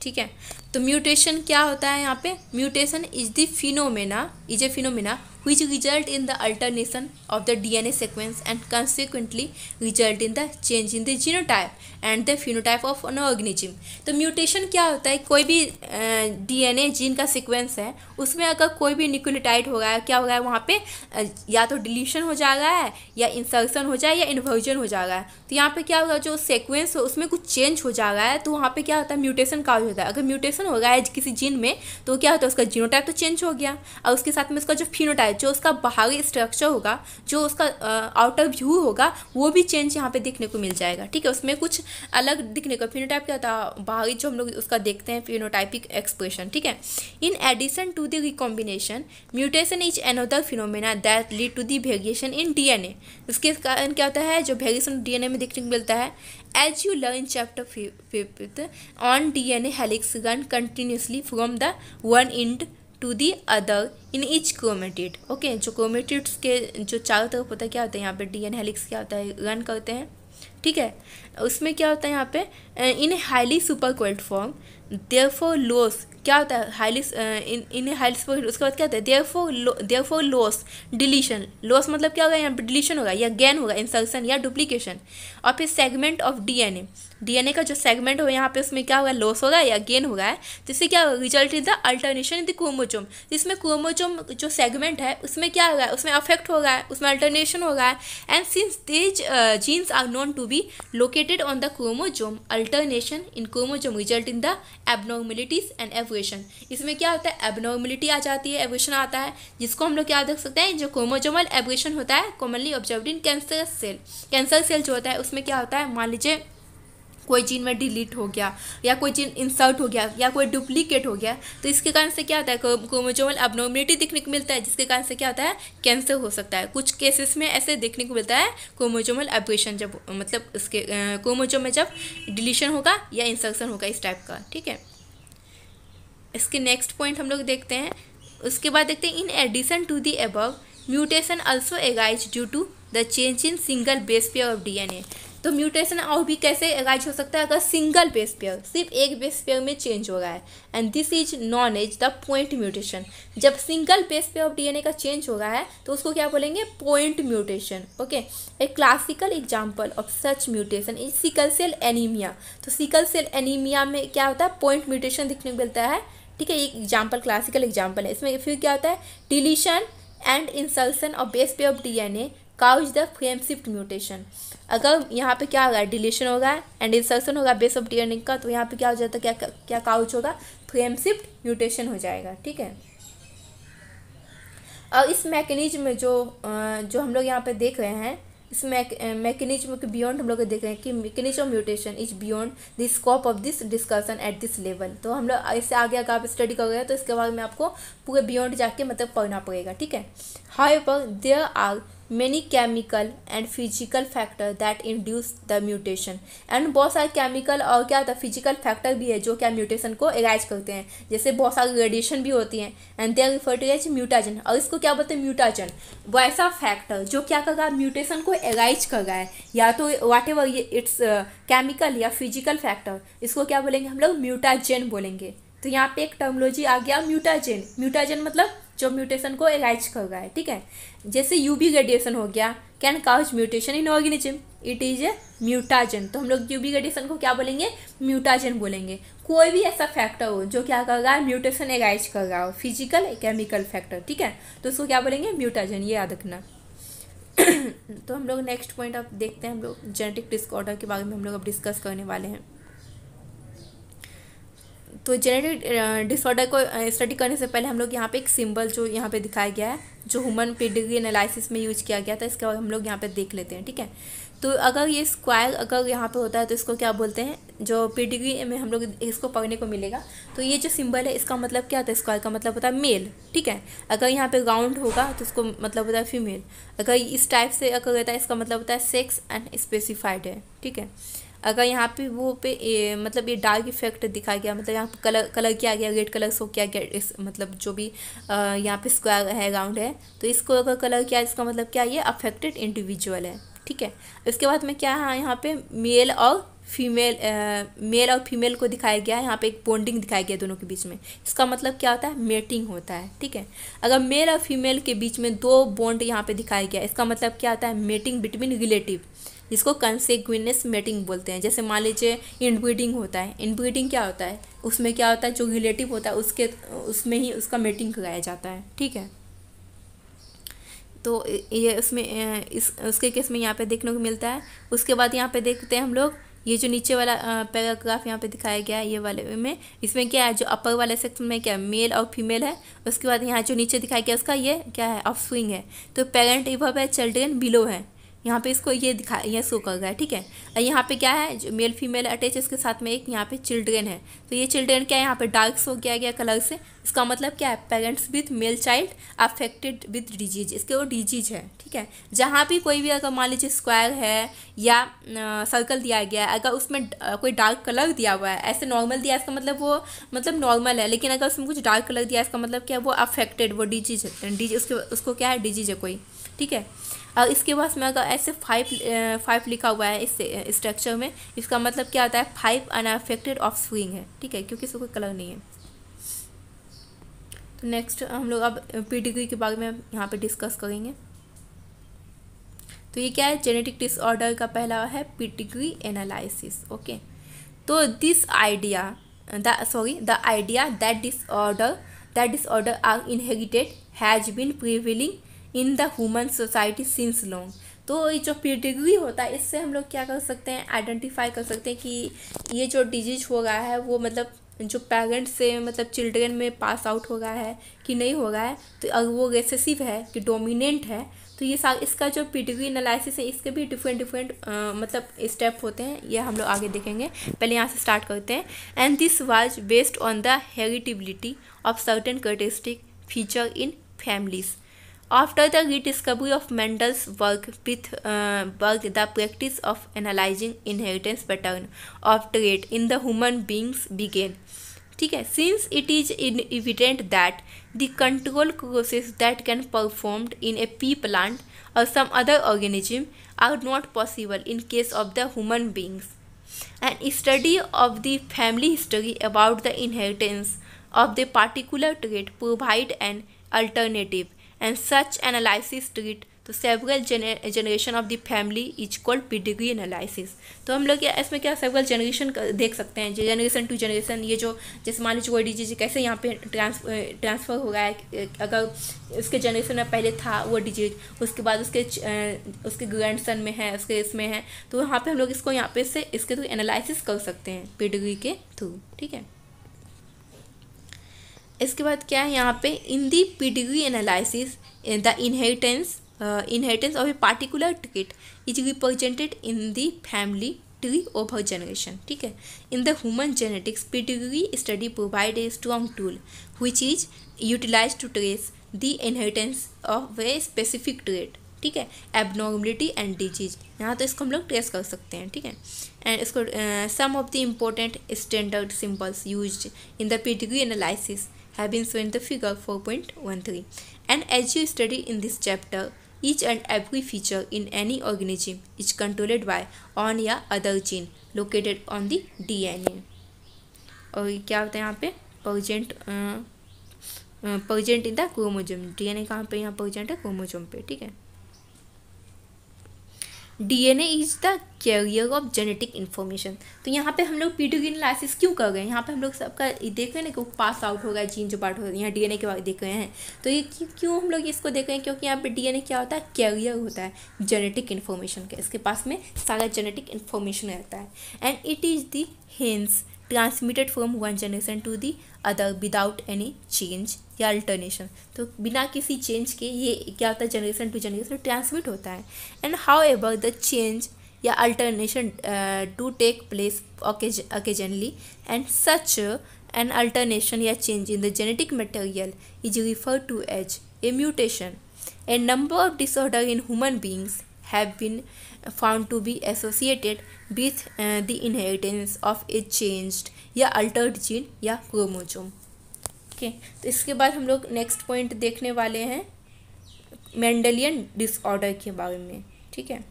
ठीक है, तो म्यूटेशन क्या होता है यहाँ पे, mutation is a phenomena which result in the alternation of the DNA sequence and consequently result in the change in the genotype and the phenotype of an organism। तो म्यूटेशन क्या होता है, कोई भी DNA जीन का sequence है उसमें अगर कोई भी न्यूक्लियोटाइड हो रहा है, क्या हो रहा है वहाँ पे या तो डिलीशन हो जा रहा है या इंसर्शन हो जाए या इन्वर्जन हो जा रहा है। तो यहाँ पे क्या होगा, जो सीक्वेंस है उसमें कुछ चेंज हो जा रहा है, तो वहाँ पे क्या होता है, म्यूटेशन का होता है। अगर म्यूटेशन हो रहा है किसी जीन में तो क्या होता है, उसका जीनोटाइप तो चेंज हो गया और उसके साथ में उसका जो फिनोटाइप, जो उसका बाहरी स्ट्रक्चर होगा, जो उसका आउटर व्यू होगा, वो भी चेंज यहाँ पे देखने को मिल जाएगा। ठीक है, उसमें कुछ अलग दिखने को, फिनोटाइप क्या होता है, बाहरी जो हम लोग उसका देखते हैं फिनोटाइपिक एक्सप्रेशन। ठीक है, in addition to the recombination mutation is another phenomena that lead to the variation in DNA. उसके कारण क्या होता है, जो वेरिएशन डीएनए में देखने को मिलता है। As you learn chapter 5 on DNA helix run continuously from the one end to the other in each chromatid. Okay, जो क्रोमेटिड्स के जो चारों तरफ होता है, क्या होता है यहाँ पे डीएनए हेलिक्स क्या होता है, रन करते हैं। ठीक है, उसमें क्या होता है यहाँ पे इन highly super cold form, therefore loss क्या होता है, हाईली इन हाईली सुपर, उसके बाद क्या होता है, देयरफॉर लॉस डिलीशन। लॉस मतलब क्या होगा, यहाँ पे डिलीशन होगा या गेन होगा, इंसर्शन या डुप्लीकेशन। और फिर सेगमेंट ऑफ डीएनए का जो सेगमेंट हो यहाँ पे उसमें क्या होगा, लॉस होगा या गेन होगा है, जिससे क्या होगा, result in the alternation in the chromosome. इसमें क्रोमोसोम जो सेगमेंट है उसमें क्या होगा, उसमें अफेक्ट होगा, उसमें अल्टरनेशन होगा। And since these genes are known to be located on the chromosome, alternation in chromosome result in the abnormalities and aberration. इसमें क्या होता है, एबनॉर्मलिटी आ जाती है, एवरेशन आता है, जिसको हम लोग क्या देख सकते हैं, जो क्रोमोसोमल एवरेशन होता है commonly observed in cancer cell. Cancer cell जो होता है उसमें क्या होता है, मान लीजिए कोई जीन में डिलीट हो गया या कोई जीन इंसर्ट हो गया या कोई डुप्लीकेट हो गया, तो इसके कारण से क्या होता है, क्रोमोसोमल एबनॉर्मलिटी दिखने को मिलता है, जिसके कारण से क्या होता है, कैंसर हो सकता है। कुछ केसेस में ऐसे देखने को मिलता है क्रोमोसोमल एब्रेशन, जब मतलब उसके क्रोमोसोम में जब डिलीशन होगा या इंसर्शन होगा, इस टाइप का। ठीक है, इसके नेक्स्ट पॉइंट हम लोग देखते हैं। उसके बाद देखते हैं, in addition to the above mutation also arise due to the change in single base pair of DNA. तो म्यूटेशन और भी कैसे अराइज हो सकता है, अगर सिंगल बेस पेयर, सिर्फ एक बेस पेयर में चेंज हो रहा है। And this is known as the point mutation. जब single base pair of DNA का चेंज हो रहा है तो उसको क्या बोलेंगे, point mutation. Okay, a classical example of such mutation is sickle cell anaemia. तो सिकल सेल एनीमिया में क्या होता है, पॉइंट म्यूटेशन दिखने को मिलता है। ठीक है, एक एग्जाम्पल, क्लासिकल एग्जाम्पल है। इसमें फिर क्या होता है, deletion and insertion of base pair of DNA cause the frame shift mutation. अगर यहाँ पे क्या होगा, डिलीशन होगा एंड इंसर्शन होगा बेस ऑफ डीएनए का, तो यहाँ पे क्या हो जाता है, क्या काउज होगा, फ्रेम शिफ्ट म्यूटेशन हो जाएगा। ठीक है, और इस मैकेनिज्म में जो हम लोग यहाँ पे देख रहे हैं, इस मैकेनिज्म के बियॉन्ड हम लोग देख रहे हैं कि mechanism mutation is beyond the scope of this discussion at this level. तो हम लोग इससे आगे अगर आप स्टडी कर रहे हैं तो इसके बाद में आपको पूरे बियॉन्ड जाके मतलब पढ़ना पड़ेगा, ठीक है। However there are many chemical and physical factor that induce the mutation, and बहुत सारे केमिकल और क्या होता है फिजिकल फैक्टर भी है जो क्या म्यूटेशन को एराइज करते हैं, जैसे बहुत सारी रेडिएशन भी होती हैं, and they are referred to as mutagen. और इसको क्या बोलते हैं म्यूटाजन, वो ऐसा फैक्टर जो क्या कर रहा है म्यूटेशन को एराइज कर रहा है, या तो वाट एवर ये इट्स केमिकल या फिजिकल फैक्टर, इसको क्या बोलेंगे हम लोग म्यूटाजन बोलेंगे। तो यहाँ पे एक टर्मोलॉजी आ गया म्यूटाजन। म्यूटाजन मतलब जो म्यूटेशन को एराइज कर रहा है, ठीक है। जैसे यूवी रेडिएशन हो गया, can cause mutation in organism, it is a mutagen. तो हम लोग यूवी रेडिएशन को क्या बोलेंगे, म्यूटाजन बोलेंगे। कोई भी ऐसा फैक्टर हो जो क्या कर रहा है म्यूटेशन एराइज कर रहा हो, फिजिकल केमिकल फैक्टर, ठीक है, तो उसको क्या बोलेंगे म्यूटाजन, ये याद रखना। तो हम लोग नेक्स्ट पॉइंट अब देखते हैं, हम लोग जेनेटिक डिसऑर्डर के बारे में हम लोग अब डिस्कस करने वाले हैं। तो जेनेटिक डिसऑर्डर को स्टडी करने से पहले हम लोग यहाँ पे एक सिंबल जो यहाँ पे दिखाया गया है, जो ह्यूमन पेडिग्री एनालिसिस में यूज किया गया था, इसके बाद हम लोग यहाँ पे देख लेते हैं, ठीक है। तो अगर ये स्क्वायर अगर यहाँ पे होता है तो इसको क्या बोलते हैं, जो पेडिग्री में हम लोग इसको पढ़ने को मिलेगा। तो ये जो सिंबल है इसका मतलब क्या होता है, स्क्वायर का मतलब होता है मेल, ठीक है। अगर यहाँ पे राउंड होगा तो इसको मतलब होता है फीमेल। अगर इस टाइप से अगर रहता है इसका मतलब होता है सेक्स एंड स्पेसिफाइड है, ठीक है। अगर यहाँ पे वो पे मतलब ये डार्क इफेक्ट दिखाया गया, मतलब यहाँ पे कलर किया गया, रेड कलर शो किया गया, इस मतलब जो भी यहाँ पे स्क्वायर है राउंड है, तो इसको अगर कलर किया इसका मतलब क्या, ये अफेक्टेड इंडिविजुअल है, ठीक है। इसके बाद में क्या है यहाँ पे मेल और फीमेल को दिखाया गया है, यहाँ पे एक बॉन्डिंग दिखाया गया दोनों के बीच में, इसका मतलब क्या होता है मेटिंग होता है, ठीक है। अगर मेल और फीमेल के बीच में दो बॉन्ड यहाँ पे दिखाया गया, इसका मतलब क्या होता है मेटिंग बिटवीन रिलेटिव, जिसको कंसेग्विनस मेटिंग बोलते हैं। जैसे मान लीजिए इनब्रीडिंग होता है, इनब्रीडिंग क्या होता है, उसमें क्या होता है जो रिलेटिव होता है उसमें ही उसका मेटिंग कराया जाता है, ठीक है। तो ये उसमें उसके केस में यहाँ पे देखने को मिलता है। उसके बाद यहाँ पे देखते हैं हम लोग ये जो नीचे वाला पैराग्राफ यहाँ पे दिखाया गया है, ये वाले में इसमें क्या है, जो अपर वाले सेक्शन में क्या मेल और फीमेल है, उसके बाद यहाँ जो नीचे दिखाया गया उसका ये क्या है ऑफस्प्रिंग है। तो पेरेंट इवब है, चिल्ड्रेन बिलो है, यहाँ पे इसको ये शो कर रहा है, ठीक है। और यहाँ पे क्या है जो मेल फीमेल अटैच है उसके साथ में एक यहाँ पे चिल्ड्रेन है। तो ये चिल्ड्रेन क्या है यहाँ पे डार्क शो किया गया कलर से, इसका मतलब क्या है parents with male child affected with disease, इसके वो डिजीज है, ठीक है। जहाँ भी कोई भी अगर मान लीजिए स्क्वायर है या सर्कल दिया गया है, अगर उसमें कोई डार्क कलर दिया हुआ है, ऐसे नॉर्मल दिया है इसका मतलब वो मतलब नॉर्मल है, लेकिन अगर उसमें कुछ डार्क कलर दिया है इसका मतलब क्या है वो अफेक्टेड, वो डिजीज है, उसको क्या है डिजीज है कोई, ठीक है। और इसके बाद में अगर ऐसे 5 लिखा हुआ है इस स्ट्रक्चर में, इसका मतलब क्या होता है 5 अनअफेक्टेड ऑफस्प्रिंग है, ठीक है, क्योंकि इसको कोई कलर नहीं है। तो नेक्स्ट हम लोग अब पेडिग्री के बारे में यहाँ पे डिस्कस करेंगे। तो ये क्या है जेनेटिक डिसऑर्डर का पहला है पेडिग्री एनालिसिस, ओके। तो this idea the idea that disorder are inherited has been prevailing in the human society since long. तो ये जो पेडिग्री होता है इससे हम लोग क्या कर सकते हैं आइडेंटिफाई कर सकते हैं कि ये जो डिजीज हो रहा है वो मतलब जो पेरेंट्स से मतलब चिल्ड्रन में पास आउट हो रहा है कि नहीं हो रहा है, तो अगर वो रेसेसिव है कि डोमिनेंट है, तो ये इसका जो पेडिग्री एनालिसिस है इसके भी डिफरेंट मतलब स्टेप होते हैं, ये हम लोग आगे देखेंगे। पहले यहाँ से स्टार्ट करते हैं। And this was based on the heritability of certain characteristic feature in families. After the rediscovery of Mendel's work, the practice of analyzing inheritance pattern of trait in the human beings began. ठीक है, since it is evident that the control process that can performed in a pea plant or some other organism are not possible in case of the human beings. An study of the family history about the inheritance of the particular trait provide an alternative. And such analysis treat तो several generation of the family is called pedigree analysis. तो हम लोग इसमें क्या several generation देख सकते हैं, generation to generation, ये जो जैसे मान लीजिए कोई डिजीज कैसे यहाँ पे ट्रांसफ़र हो रहा है, अगर उसके जनरेशन में पहले था वो डिजीज, उसके बाद उसके ग्रैंडसन में है, उसके इसमें है, तो यहाँ पे हम लोग इसको यहाँ पे से इसके थ्रू एनालिसिस कर सकते हैं पेडिग्री के थ्रू, ठीक है। इसके बाद क्या है यहाँ पे in the pedigree analysis the inheritance inheritance of a particular trait is represented in the family tree over generation. ठीक है, in the human genetics pedigree study provide a strong tool which is utilized to trace the inheritance of a specific trait. ठीक है, abnormality and disease, यहाँ तो इसको हम लोग trace कर सकते हैं. ठीक है, एंड इसको some of the important standard symbols used in the pedigree analysis have been shown in the figure 4.13. And as you study in this chapter, each and every feature in any organism is controlled by one या other gene located on the DNA. और क्या होता है यहाँ पे present in the chromosome. DNA कहाँ पे, यहाँ present है क्रोमोसोम पे. ठीक है, DNA is the carrier of genetic information. तो यहाँ पे हम लोग पेडिग्री एनालिसिस क्यों कर रहे हैं, यहाँ पे हम लोग सबका देख रहे हैं ना कि पास आउट होगा, जीन जो पार्ट हो रहा है, यहाँ DNA के बारे में देख रहे हैं. तो ये क्यों हम लोग इसको देख रहे हैं, क्योंकि यहाँ पे DNA क्या होता है, कैरियर होता है जेनेटिक इन्फॉर्मेशन का. इसके पास में सारा जेनेटिक इन्फॉर्मेशन रहता है. And it is the hence transmitted from one generation to the other without any change या अल्टरनेशन. तो बिना किसी चेंज के ये क्या होता है, जनरेशन टू जनरेशन ट्रांसमिट होता है. And however the change या alternation to take place occasionally and such an alternation या change in the genetic material is referred to as a mutation. A number of disorders in human beings have been found to be associated with the inheritance of a changed या altered gene या chromosome. Okay, तो इसके बाद हम लोग next point देखने वाले हैं मेंडेलियन डिसऑर्डर के बारे में. ठीक है,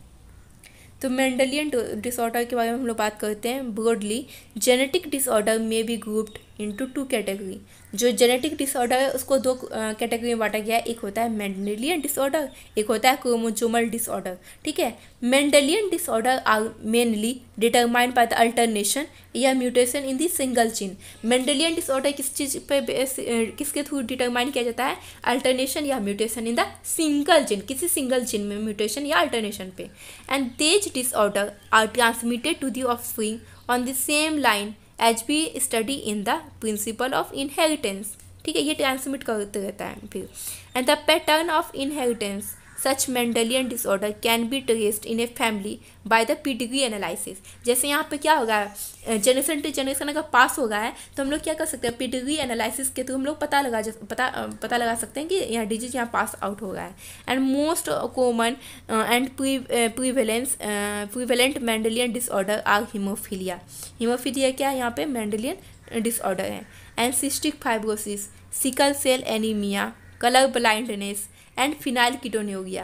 तो मेंडेलियन डिसऑर्डर के बारे में हम लोग बात करते हैं. ब्रॉडली जेनेटिक डिसऑर्डर में be grouped into two category. जो जेनेटिक डिसऑर्डर है उसको दो कैटेगरी में बांटा गया है. एक होता है मेंडेलियन डिसऑर्डर, एक होता है क्रोमोसोमल डिसऑर्डर. ठीक है, Mendelian disorder are mainly determined by the alternation या mutation in the single gene. Mendelian disorder किस चीज़ पे किसके थ्रू डिटरमाइन किया जाता है, अल्टरनेशन या mutation in the single gene, किसी सिंगल जीन में म्यूटेशन या अल्टरनेशन पे. And these disorder are transmitted to the offspring on the same line as we study in the principle of inheritance. ठीक है, ये ट्रांसमिट करते रहता है फिर. And the pattern of inheritance such Mendelian disorder can be traced in a family by the pedigree analysis. जैसे यहाँ पे क्या होगा, जनरेशन टू जनरेशन अगर पास हो गया है तो हम लोग क्या कर सकते हैं, पेडिग्री एनालिसिस के थ्रू हम लोग पता लगा सकते हैं कि यहाँ डिजीज यहाँ पास आउट हो गया है. And most common and prevalent Mendelian disorder are haemophilia. Haemophilia क्या है, यहाँ पे मेंडेलियन डिसऑर्डर है. And cystic fibrosis, sickle cell anaemia, colour blindness and phenylketonuria,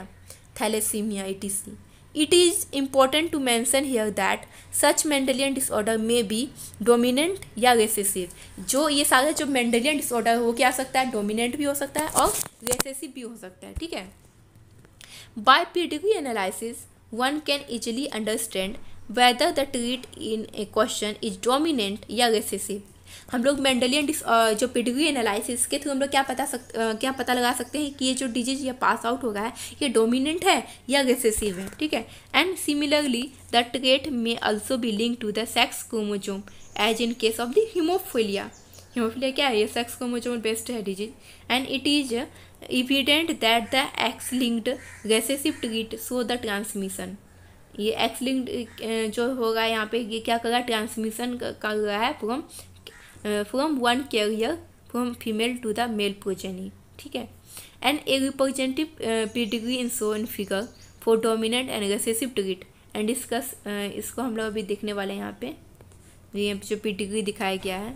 thalassemia etc. It is important to mention here that such Mendelian disorder may be dominant या recessive. जो ये सारे जो Mendelian disorder हो क्या सकता है, dominant भी हो सकता है और recessive भी हो सकता है. ठीक है, by pedigree analysis one can easily understand whether the trait in a question is dominant या recessive. हम लोग मेंडेलियन जो पेडिग्री एनालिसिस के थ्रू हम लोग क्या पता लगा सकते हैं कि ये जो डिजीज ये पास आउट हो गया है ये डोमिनेंट है या रिसेसिव है. ठीक है, and similarly the trait may also be link to the sex chromosome as in case of the haemophilia. Haemophilia क्या है, ये सेक्स क्रोमोसोम बेस्ड है disease. And it is evident that the X linked recessive trait show the transmission. ये X linked जो होगा यहाँ पे ये क्या कर रहा है, ट्रांसमिशन कर रहा है from one carrier from female to the male progeny. ठीक है, and a representative pedigree in shown figure for dominant and recessive trait and discuss इसको हम लोग अभी देखने वाले हैं. यहाँ पे ये जो पेडिग्री दिखाया गया है,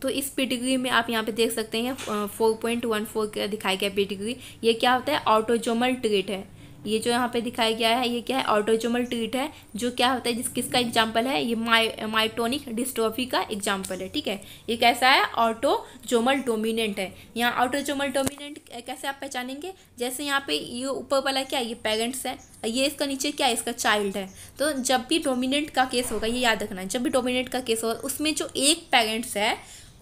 तो इस पेडिग्री में आप यहाँ पे देख सकते हैं 4.14 का दिखाया गया पेडिग्री. ये क्या होता है, ऑटोजोमल ट्रेट है. ये जो यहाँ पे दिखाया गया है ये क्या है, ऑटोजोमल ट्रेट है. जो क्या होता है, किसका एग्जाम्पल है, ये माइटोनिक डिस्ट्रोफी का एग्जाम्पल है. ठीक है, ये कैसा है, ऑटोजोमल डोमिनेंट है. यहाँ ऑटोजोमल डोमिनेंट कैसे आप पहचानेंगे, जैसे यहाँ पे ये ऊपर वाला क्या है, ये पेरेंट्स है, ये इसका नीचे क्या है, इसका चाइल्ड है. तो जब भी डोमिनेंट का केस होगा, ये याद रखना है, जब भी डोमिनेंट का केस होगा उसमें जो एक पेरेंट्स है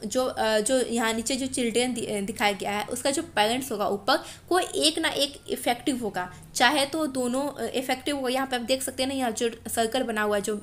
जो यहाँ नीचे जो चिल्ड्रेन दिखाया गया है उसका जो पेरेंट्स होगा ऊपर, कोई एक ना एक इफेक्टिव होगा, चाहे तो दोनों इफेक्टिव होगा। यहाँ पे आप देख सकते हैं ना, यहाँ जो सर्कल बना हुआ है जो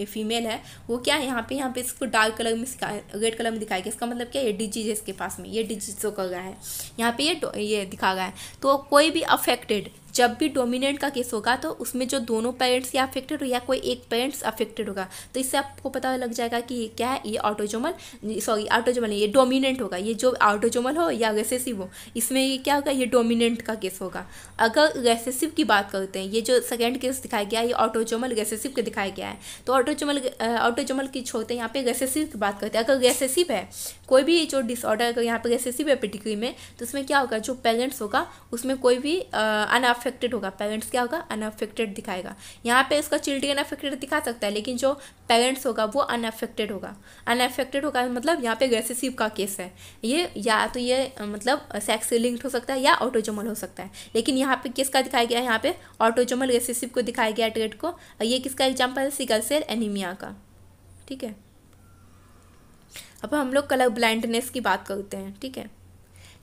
फीमेल है वो क्या है, यहाँ पे इसको डार्क कलर में रेड कलर में दिखाया गया। इसका मतलब क्या है, ये डिजीज है इसके पास में, ये डिजीज शो कर रहा है यहाँ पे, ये दिखा रहा है। तो कोई भी अफेक्टेड, जब भी डोमिनेंट का केस होगा तो उसमें जो दोनों पेरेंट्स या अफेक्टेड हो या कोई एक पेरेंट्स अफेक्टेड होगा, तो इससे आपको पता लग जाएगा कि ये क्या है, ये ऑटोजोमल ये डोमिनेंट होगा। ये जो ऑटोजोमल हो या रिसेसिव हो, इसमें ये क्या होगा, ये डोमिनेंट का केस होगा। अगर रिसेसिव की बात करते हैं, ये जो सेकेंड केस दिखाया गया है ये ऑटोजोमल रिसेसिव के दिखाया गया है। तो ऑटोजोमल की छोड़ते हैं, यहाँ पे रिसेसिव की बात करते हैं। अगर रिसेसिव है कोई भी जो डिसऑर्डर, अगर यहाँ पे रिसेसिव है पेडिग्री में, तो उसमें क्या होगा, जो पेरेंट्स होगा उसमें कोई भी अनअफेक्टेड होगा, पेरेंट्स क्या होगा, अनअफेक्टेड दिखाएगा। यहाँ पे उसका चिल्ड्रन अफेक्टेड दिखा सकता है, लेकिन जो पेरेंट्स होगा वो अनअफेक्टेड होगा। अनअफेक्टेड होगा मतलब यहाँ पे रिसेसिव का केस है ये, या तो ये मतलब सेक्स से लिंक्ड हो सकता है या ऑटोजोमल हो सकता है। लेकिन यहाँ पे किसका दिखाया गया है, यहाँ पे ऑटोजोमल रिसेसिव को दिखाया गया ट्रेट को। ये किसका एग्जाम्पल है, सिकल सेल एनीमिया का। ठीक है, अब हम लोग कलर ब्लाइंडनेस की बात करते हैं। ठीक है,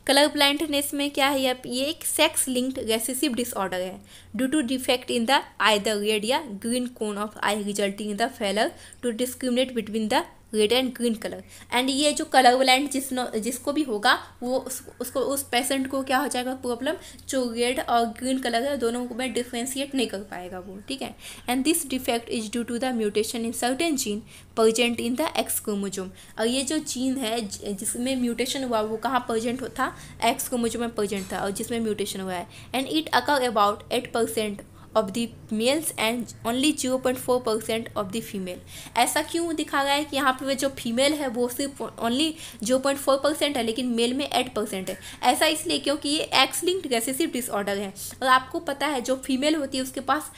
कलर ब्लाइंडनेस में क्या है, ये एक सेक्स लिंक्ड रेसेसिव डिसऑर्डर है due to defect in the either red या green cone of eye resulting in the failure to discriminate between the red and green colour. And ये जो कलर ब्लाइंड जिसको भी होगा वो उसको उस पेशेंट को क्या हो जाएगा प्रॉब्लम, जो रेड और ग्रीन कलर है दोनों को में डिफ्रेंशिएट नहीं कर पाएगा वो। ठीक है, and this defect is due to the mutation in certain gene present in the X chromosome. और ये जो जीन है जिसमें म्यूटेशन हुआ वो कहाँ प्रेजेंट होता, एक्स क्रोमोसोम में प्रेजेंट था, और जिसमें म्यूटेशन हुआ है। And it occur about 8% of the mails and only 0.4% of the female. ऐसा क्यों दिखा रहा है कि यहाँ पे जो फीमेल है वो सिर्फ ओनली 0.4% है, लेकिन मेल में 8% है। ऐसा इसलिए क्योंकि ये एक्स लिंक्ड रेसेसिव डिसऑर्डर है, और आपको पता है जो फीमेल होती है उसके पास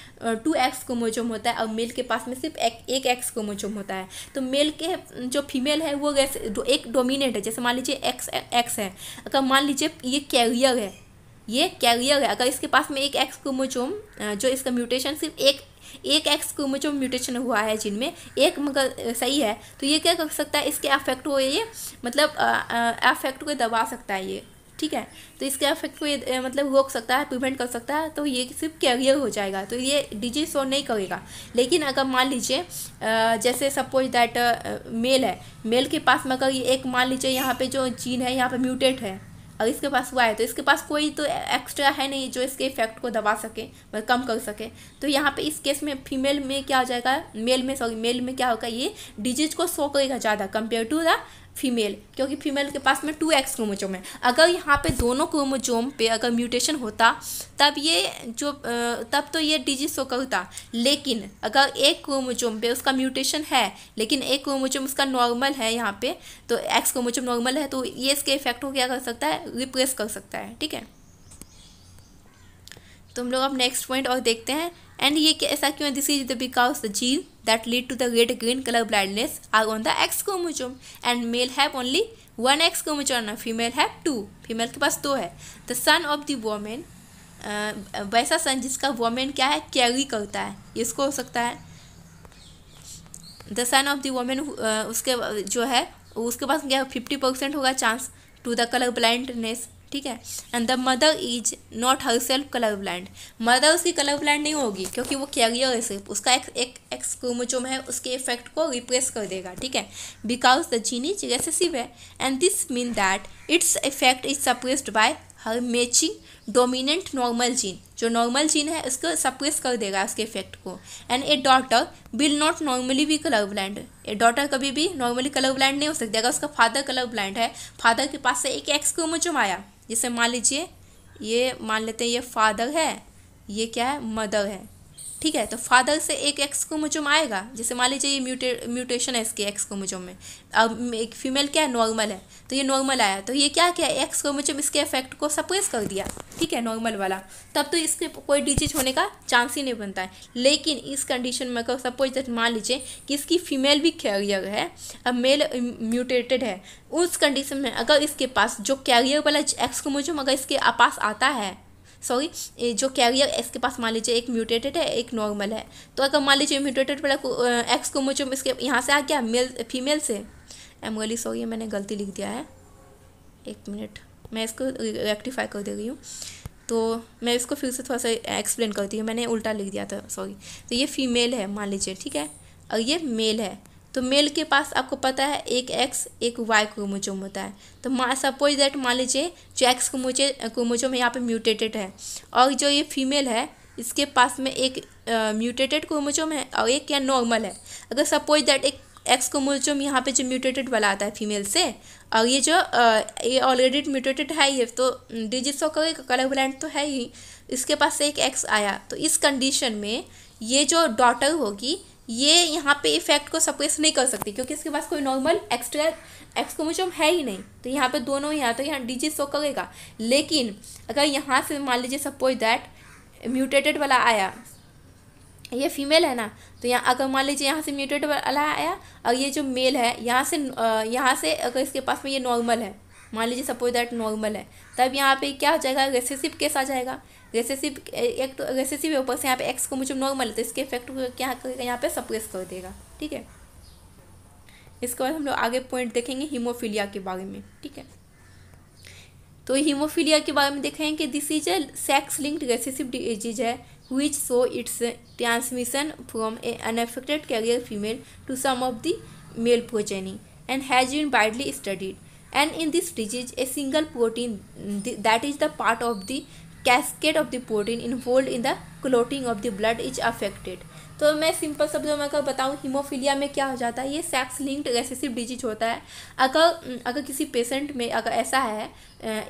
2 एक्स क्रोमोसोम होता है, और मेल के पास में सिर्फ एक एक्स क्रोमोसोम होता है। तो मेल के जो फीमेल है वो एक डोमिनेंट है, जैसे मान लीजिए एक्स है, अगर मान लीजिए ये कैरियर है, ये कैरियर है, अगर इसके पास में एक एक्स क्रोमोसोम जो इसका म्यूटेशन सिर्फ एक एक्स क्रोमोसोम म्यूटेशन हुआ है जिनमें एक मगर सही है, तो ये क्या कर सकता है, इसके अफेक्ट को ये मतलब अफेक्ट को दबा सकता है ये। ठीक है, तो इसके अफेक्ट को ये मतलब रोक सकता है, प्रिवेंट कर सकता है, तो ये सिर्फ कैरियर हो जाएगा, तो ये डिजीज शो नहीं करेगा। लेकिन अगर मान लीजिए जैसे सपोज दैट मेल है, मेल के पास में अगर ये एक मान लीजिए यहाँ पे जो जीन है यहाँ पे म्यूटेट है और इसके पास हुआ है, तो इसके पास कोई तो एक्स्ट्रा है नहीं जो इसके इफेक्ट को दबा सके, मतलब कम कर सके। तो यहाँ पे इस केस में फीमेल में क्या हो जाएगा, मेल में क्या होगा, ये डिजीज को शो करेगा ज़्यादा कंपेयर टू द फीमेल, क्योंकि फीमेल के पास में 2 एक्स क्रोमोसोम है। अगर यहाँ पे दोनों क्रोमोसोम पे अगर म्यूटेशन होता तब तो ये डिजीज शो करता। लेकिन अगर एक क्रोमोसोम पे उसका म्यूटेशन है लेकिन एक क्रोमोसोम उसका नॉर्मल है, यहाँ पे तो एक्स क्रोमोसोम नॉर्मल है, तो ये इसके इफेक्ट को क्या कर सकता है, रिप्रेस कर सकता है। ठीक है, तो हम लोग अब नेक्स्ट पॉइंट और देखते हैं। एंड ये ऐसा क्यों है, this is the because the gene that lead to the red green colour blindness are on the X chromosome and male have only 1 X chromosome, female have 2, female के पास 2 है। The son of the women, वैसा son जिसका women क्या है, carry करता है, इसको हो सकता है the son of the women, उसके जो है उसके पास क्या 50% होगा chance to the colour blindness. ठीक है, and the mother is not herself colour blind, mother उसकी कलर ब्लाइंड नहीं होगी क्योंकि वो कैरियर है, सिर्फ उसका एक एक्स क्रोमोसोम है, उसके इफेक्ट को रिप्रेस कर देगा। ठीक है, because the gene is recessive है and this mean that its effect is suppressed by her matching dominant normal gene, जो नॉर्मल जीन है उसको सप्रेस कर देगा उसके इफेक्ट को। And a daughter will not normally be colour blind, a daughter कभी भी नॉर्मली कलर ब्लाइंड नहीं हो सकती। अगर उसका फादर कलर ब्लाइंड है, फादर के पास से एक एक्स क्रोमोसोम आया, जैसे मान लीजिए ये मान लेते हैं ये फादर है, ये क्या है, मदर है। ठीक है, तो फादर से एक एक्स क्रोमोसोम आएगा, जैसे मान लीजिए ये म्यूटेशन है इसके एक्स क्रोमोसोम में, अब एक फीमेल क्या है, नॉर्मल है, तो ये नॉर्मल आया, तो ये क्या एक्स क्रोमोसोम इसके इफेक्ट को सप्रेस कर दिया। ठीक है, नॉर्मल वाला, तब तो इसके कोई डिजीज होने का चांस ही नहीं बनता है। लेकिन इस कंडीशन में अगर सपोज दैट मान लीजिए कि इसकी फीमेल भी कैरियर है, अब मेल म्यूटेटेड है, उस कंडीशन में अगर इसके पास जो कैरियर वाला एक्स क्रोमोसोम अगर इसके पास आता है, जो कैरियर इसके पास मान लीजिए एक म्यूटेटेड है एक नॉर्मल है, तो अगर मान लीजिए म्यूटेटेड वाला एक्स क्रोमोसोम इसके यहाँ से आ गया फीमेल से, आई एम रियली सॉरी, मैंने गलती लिख दिया है, एक मिनट मैं इसको रेक्टिफाई कर दे रही हूँ। तो मैं इसको फिर से थोड़ा सा एक्सप्लेन करती हूँ, मैंने उल्टा लिख दिया था, सॉरी। तो ये फीमेल है मान लीजिए, ठीक है, और ये मेल है। तो मेल के पास आपको पता है एक एक्स एक वाई क्रोमोसोम होता है। तो सपोज दैट मान लीजिए जो एक्स क्रोमोसोम यहाँ पे म्यूटेटेड है, और जो ये फीमेल है इसके पास में एक म्यूटेटेड क्रोमोसोम है और एक क्या नॉर्मल है। अगर सपोज दैट एक एक्स क्रोमोसोम यहाँ पे जो म्यूटेटेड वाला आता है फीमेल से, और ये जो ये ऑलरेडी म्यूटेटेड है ये, तो डिजिट शो करेगा, कलर ब्लाइंड तो है ही, इसके पास से एक एक्स आया। तो इस कंडीशन में ये जो डॉटर होगी ये यहाँ पे इफेक्ट को सप्रेस नहीं कर सकती, क्योंकि इसके पास कोई नॉर्मल एक्स्ट्रा एक्स क्रोमोसोम है ही नहीं। तो यहाँ पे दोनों यहाँ तो यहाँ डिजिट शो करेगा। लेकिन अगर यहाँ से मान लीजिए सपोज दैट म्यूटेटेड वाला आया, ये फीमेल है ना, तो यहाँ अगर मान लीजिए यहाँ से म्यूटेटेड वाला आया और ये जो मेल है यहाँ से अगर इसके पास में ये नॉर्मल है, मान लीजिए सपोज दैट नॉर्मल है, तब यहाँ पे क्या हो जाएगा, रेसेसिव केस आ जाएगा। रेसेसिव एक तो रेसेसिव है, ऊपर से यहाँ पे एक्स क्रोमोसोम नॉर्मल है, तो इसके इफेक्ट को क्या करेगा, यहाँ पे सप्रेस कर देगा, ठीक है। इसके बाद हम लोग आगे पॉइंट देखेंगे हीमोफीलिया के बारे में, ठीक है। तो हीमोफीलिया के बारे में देखेंगे कि this is a sex linked recessive disease है which show its transmission from an unaffected carrier female to some of the male progeny and has been widely studied. And in this disease, a single protein that is the part of the cascade of the protein involved in the clotting of the blood is affected. तो मैं simple शब्दों में अगर बताऊँ haemophilia में क्या हो जाता है, ये सेक्स लिंक्ड रेसेसिव डिजीज होता है। अगर किसी पेशेंट में अगर ऐसा है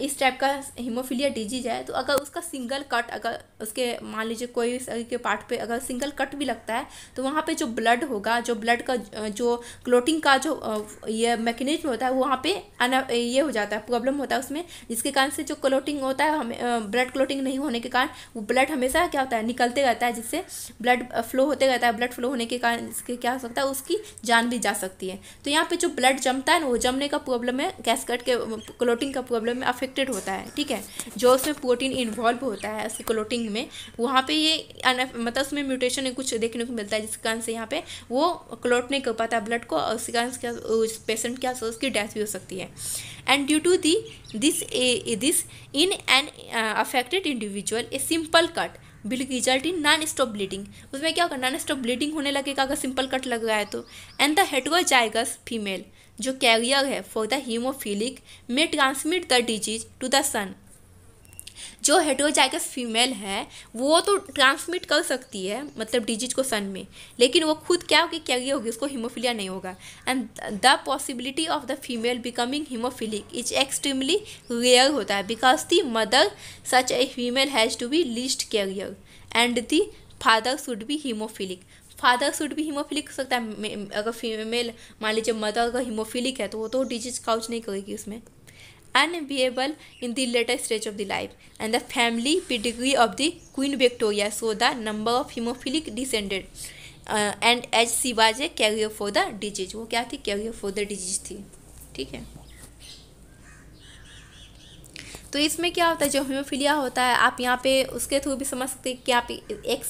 इस टाइप का हीमोफीलिया डिजीज है, तो अगर उसका सिंगल कट, अगर उसके मान लीजिए कोई शरीर के पार्ट पे अगर सिंगल कट भी लगता है, तो वहाँ पे जो ब्लड होगा, जो ब्लड का जो क्लोटिंग का जो ये मैकेनिज्म होता है, वहाँ पे ये हो जाता है, प्रॉब्लम होता है उसमें, जिसके कारण से जो क्लोटिंग होता है हमें ब्लड क्लोटिंग नहीं होने के कारण वो ब्लड हमेशा क्या होता है, निकलते रहता है, जिससे ब्लड फ्लो होते रहता है। ब्लड फ्लो होने के कारण इसके क्या हो सकता है, उसकी जान भी जा सकती है। तो यहाँ पे जो ब्लड जमता है ना, वो जमने का प्रॉब्लम है, कैस्केड के क्लोटिंग का प्रॉब्लम में अफेक्टेड होता है, ठीक है। जो उसमें प्रोटीन इन्वॉल्व होता है उसकी क्लोटिंग में, वहाँ पे ये मतलब उसमें म्यूटेशन कुछ देखने को मिलता है, जिसके कारण से यहाँ पे वो क्लोट नहीं कर पाता ब्लड को, और उसके कारण क्या उस पेशेंट क्या उसकी डेथ भी हो सकती है। And due to this in an affected individual a simple cut will result in non stop bleeding. उसमें क्या होगा, नॉन स्टॉप ब्लीडिंग होने लगेगा अगर सिंपल कट लग रहा है तो। एंड द हेटेरोजाइगस फीमेल जो कैरियर है फॉर द हीमोफिलिक में transmit the disease to the son. जो हेटेरोजाइगस फीमेल है वो तो ट्रांसमिट कर सकती है मतलब डिजीज को सन में, लेकिन वो खुद क्या होगी, कैरियर होगी, उसको हीमोफीलिया नहीं होगा। And the possibility of the female becoming haemophilic is extremely rare होता है, because the mother such a female has to be least carrier and the father should be haemophilic. Father should भी haemophilic हो सकता है, अगर female मान लीजिए mother अगर हीमोफिलिक है तो वो तो डिजीज काउच नहीं करेगी उसमें। Unbearable in the later stage of the life, and the family pedigree of the Queen Victoria show the number of hemophilic descended, and as she was a carrier for the disease, वो क्या थी, carrier for the disease थी, ठीक है। तो इसमें क्या होता है, जो हीमोफीलिया होता है आप यहाँ पे उसके थ्रू भी समझ सकते हैं कि आप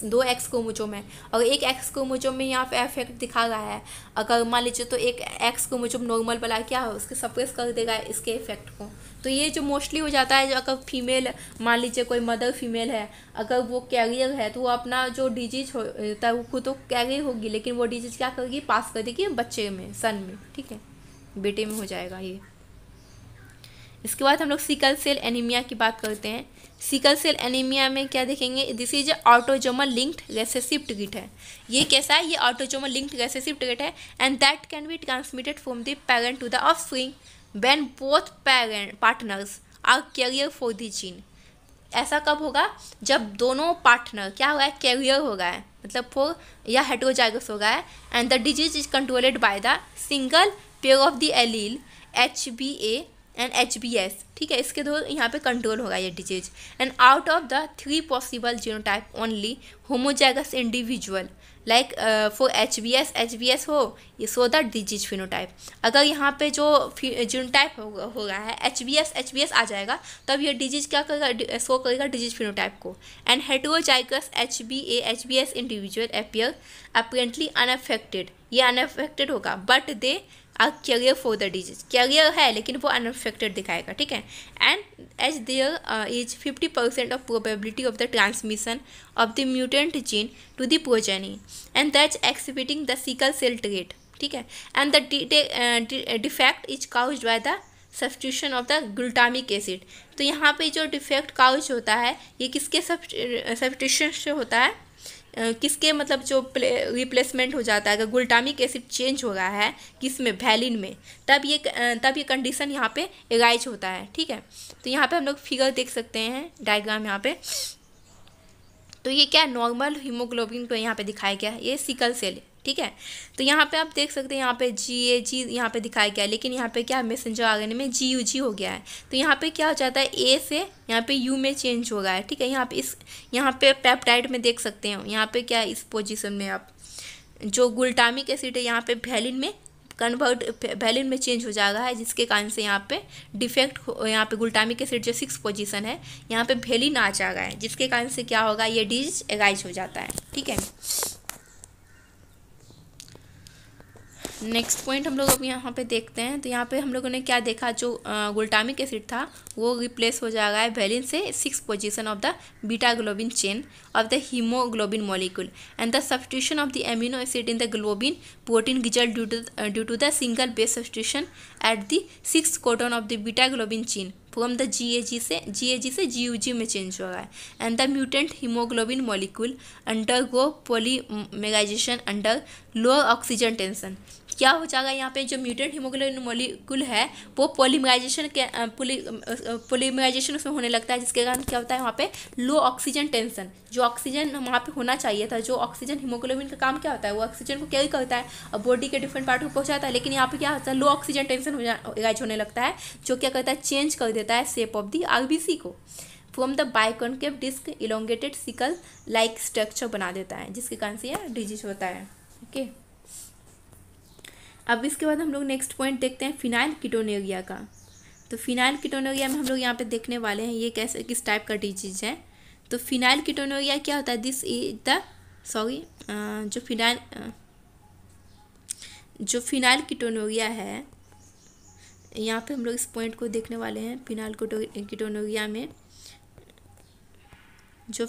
दो एक्स क्रोमोसोम है और एक एक्स क्रोमोसोम में यहाँ पे इफेक्ट दिखा रहा है। अगर मान लीजिए तो एक एक्स क्रोमोसोम नॉर्मल वाला क्या है, उसके सप्रेस कर देगा इसके इफेक्ट को। तो ये जो मोस्टली हो जाता है, जो अगर फीमेल मान लीजिए कोई मदर फीमेल है, अगर वो कैरियर है तो वो अपना जो डिजीज होता है वो खुद तो कैरियर होगी, लेकिन वो डिजीज क्या करेगी, पास कर देगी बच्चे में, सन में, ठीक है, बेटे में हो जाएगा ये। इसके बाद हम लोग सिकल सेल एनीमिया की बात करते हैं। सिकल सेल एनीमिया में क्या देखेंगे, this is autosomal linked recessive trait है। ये कैसा है, ये ऑटोजोमल लिंक्ड रेसेसिव ट्रेट है and that can be transmitted from the parent to the offspring when both partners are carrier for the gene. ऐसा कब होगा, जब दोनों पार्टनर क्या होगा, कैरियर होगा है, मतलब फॉर या हेटेरोजाइगस होगा है, and the disease is controlled by the single pair of the allele HBA and HBS, ठीक है, इसके दो यहाँ पे कंट्रोल होगा ये disease. And out of the 3 possible genotype only homozygous individual like for HBS हो ये सो द डिजीज फिनोटाइप। अगर यहाँ पे जो जीनोटाइप हो रहा है HBS आ जाएगा, तब ये डिजीज क्या करेगा, शो करेगा डिजीज फिनोटाइप को। And heterozygous HBS individual appear apparently unaffected, ये अनअफेक्टेड होगा, but they are carrier for the disease, carrier है लेकिन वो अनअफेक्टेड दिखाएगा, ठीक है। And as there is 50% of probability of the transmission of the mutant gene to the progeny and that's exhibiting the sickle cell trait, ठीक है। And the defect is caused by the substitution of the glutamic acid. तो यहाँ पे जो defect cause होता है ये किसके सब्स्टिट्यूशन से होता है, किसके मतलब जो रिप्लेसमेंट हो जाता है, अगर ग्लूटामिक एसिड चेंज हो रहा है किसमें, वैलिन में, तब ये कंडीशन यहाँ पे एराइज होता है, ठीक है। तो यहाँ पे हम लोग फिगर देख सकते हैं, डायग्राम यहाँ पे। तो ये क्या नॉर्मल हीमोग्लोबिन को यहाँ पे दिखाया गया है, ये सिकल सेल है, ठीक है। तो यहाँ पे आप देख सकते हैं यहाँ पे GAG यहाँ पे दिखाया गया है, लेकिन यहाँ पे क्या मैसेंजर आरएनए में GUG हो गया है। तो यहाँ पे क्या हो जाता है, A से यहाँ पे U में चेंज हो रहा है, ठीक है। यहाँ पे पेप्टाइड में देख सकते हैं, यहाँ पे क्या इस पोजीशन में आप जो ग्लूटामिक एसिड है यहाँ पे वैलिन में चेंज हो जाएगा है, जिसके कारण से यहाँ पे डिफेक्ट यहाँ पे ग्लूटामिक एसिड जो 6 पोजीशन है यहाँ पे वैलिन आ जाएगा है, जिसके कारण से क्या होगा, ये डिजीज एराइज हो जाता है, ठीक है। नेक्स्ट पॉइंट हम लोग अब यहाँ पे देखते हैं। तो यहाँ पे हम लोगों ने क्या देखा, जो ग्लूटामिक एसिड था वो रिप्लेस हो जाएगा है वैलिन से 6 position of the beta globin chain of the haemoglobin molecule and the substitution of the amino acid in the globin protein result due to the single base substitution at the 6th codon of the beta globin chain from the GAG से GUG में change हो रहा है and the mutant haemoglobin molecule undergo polymerisation under lower oxygen tension. क्या हो जाएगा, यहाँ पे जो म्यूटेंट हीमोग्लोबिन मॉलिक्यूल है वो पॉलीमराइजेशन उसमें होने लगता है, जिसके कारण क्या होता है वहाँ पे लो ऑक्सीजन टेंशन, जो ऑक्सीजन वहाँ पे होना चाहिए था, जो ऑक्सीजन हीमोग्लोबिन का काम क्या होता है, वो ऑक्सीजन को कैरी करता है और बॉडी के डिफरेंट पार्ट को पहुँचाता है, लेकिन यहाँ पे क्या होता है लो ऑक्सीजन टेंशन राइज होने लगता है, जो क्या करता है चेंज कर देता है शेप ऑफ द RBC को from the biconcave disc elongated sickle like structure बना देता है, जिसके कारण से यह डिजीज होता है, ओके। अब इसके बाद हम लोग नेक्स्ट पॉइंट देखते हैं फिनाइल कीटोनुरिया का। तो फिनाइल कीटोनुरिया में हम लोग यहाँ पे देखने वाले हैं ये कैसे किस टाइप का डिजीज है। तो फिनाइल कीटोनुरिया क्या होता है, दिस इज द जो फिनाइल कीटोनुरिया है, यहाँ पे हम लोग इस पॉइंट को देखने वाले हैं। फिनाइल कीटोनुरिया में जो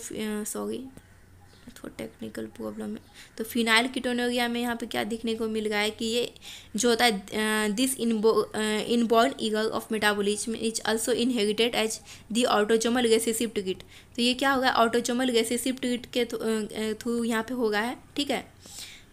थोड़ा टेक्निकल प्रॉब्लम है। तो फिनाइल कीटोनुरिया में यहाँ पे क्या देखने को मिल रहा है कि ये जो होता है this inborn error of metabolism is also inherited as the autosomal recessive trait. तो ये क्या होगा, ऑटोजोमल रिसेसिव ट्रीट के थ्रू यहाँ पे होगा है, ठीक है।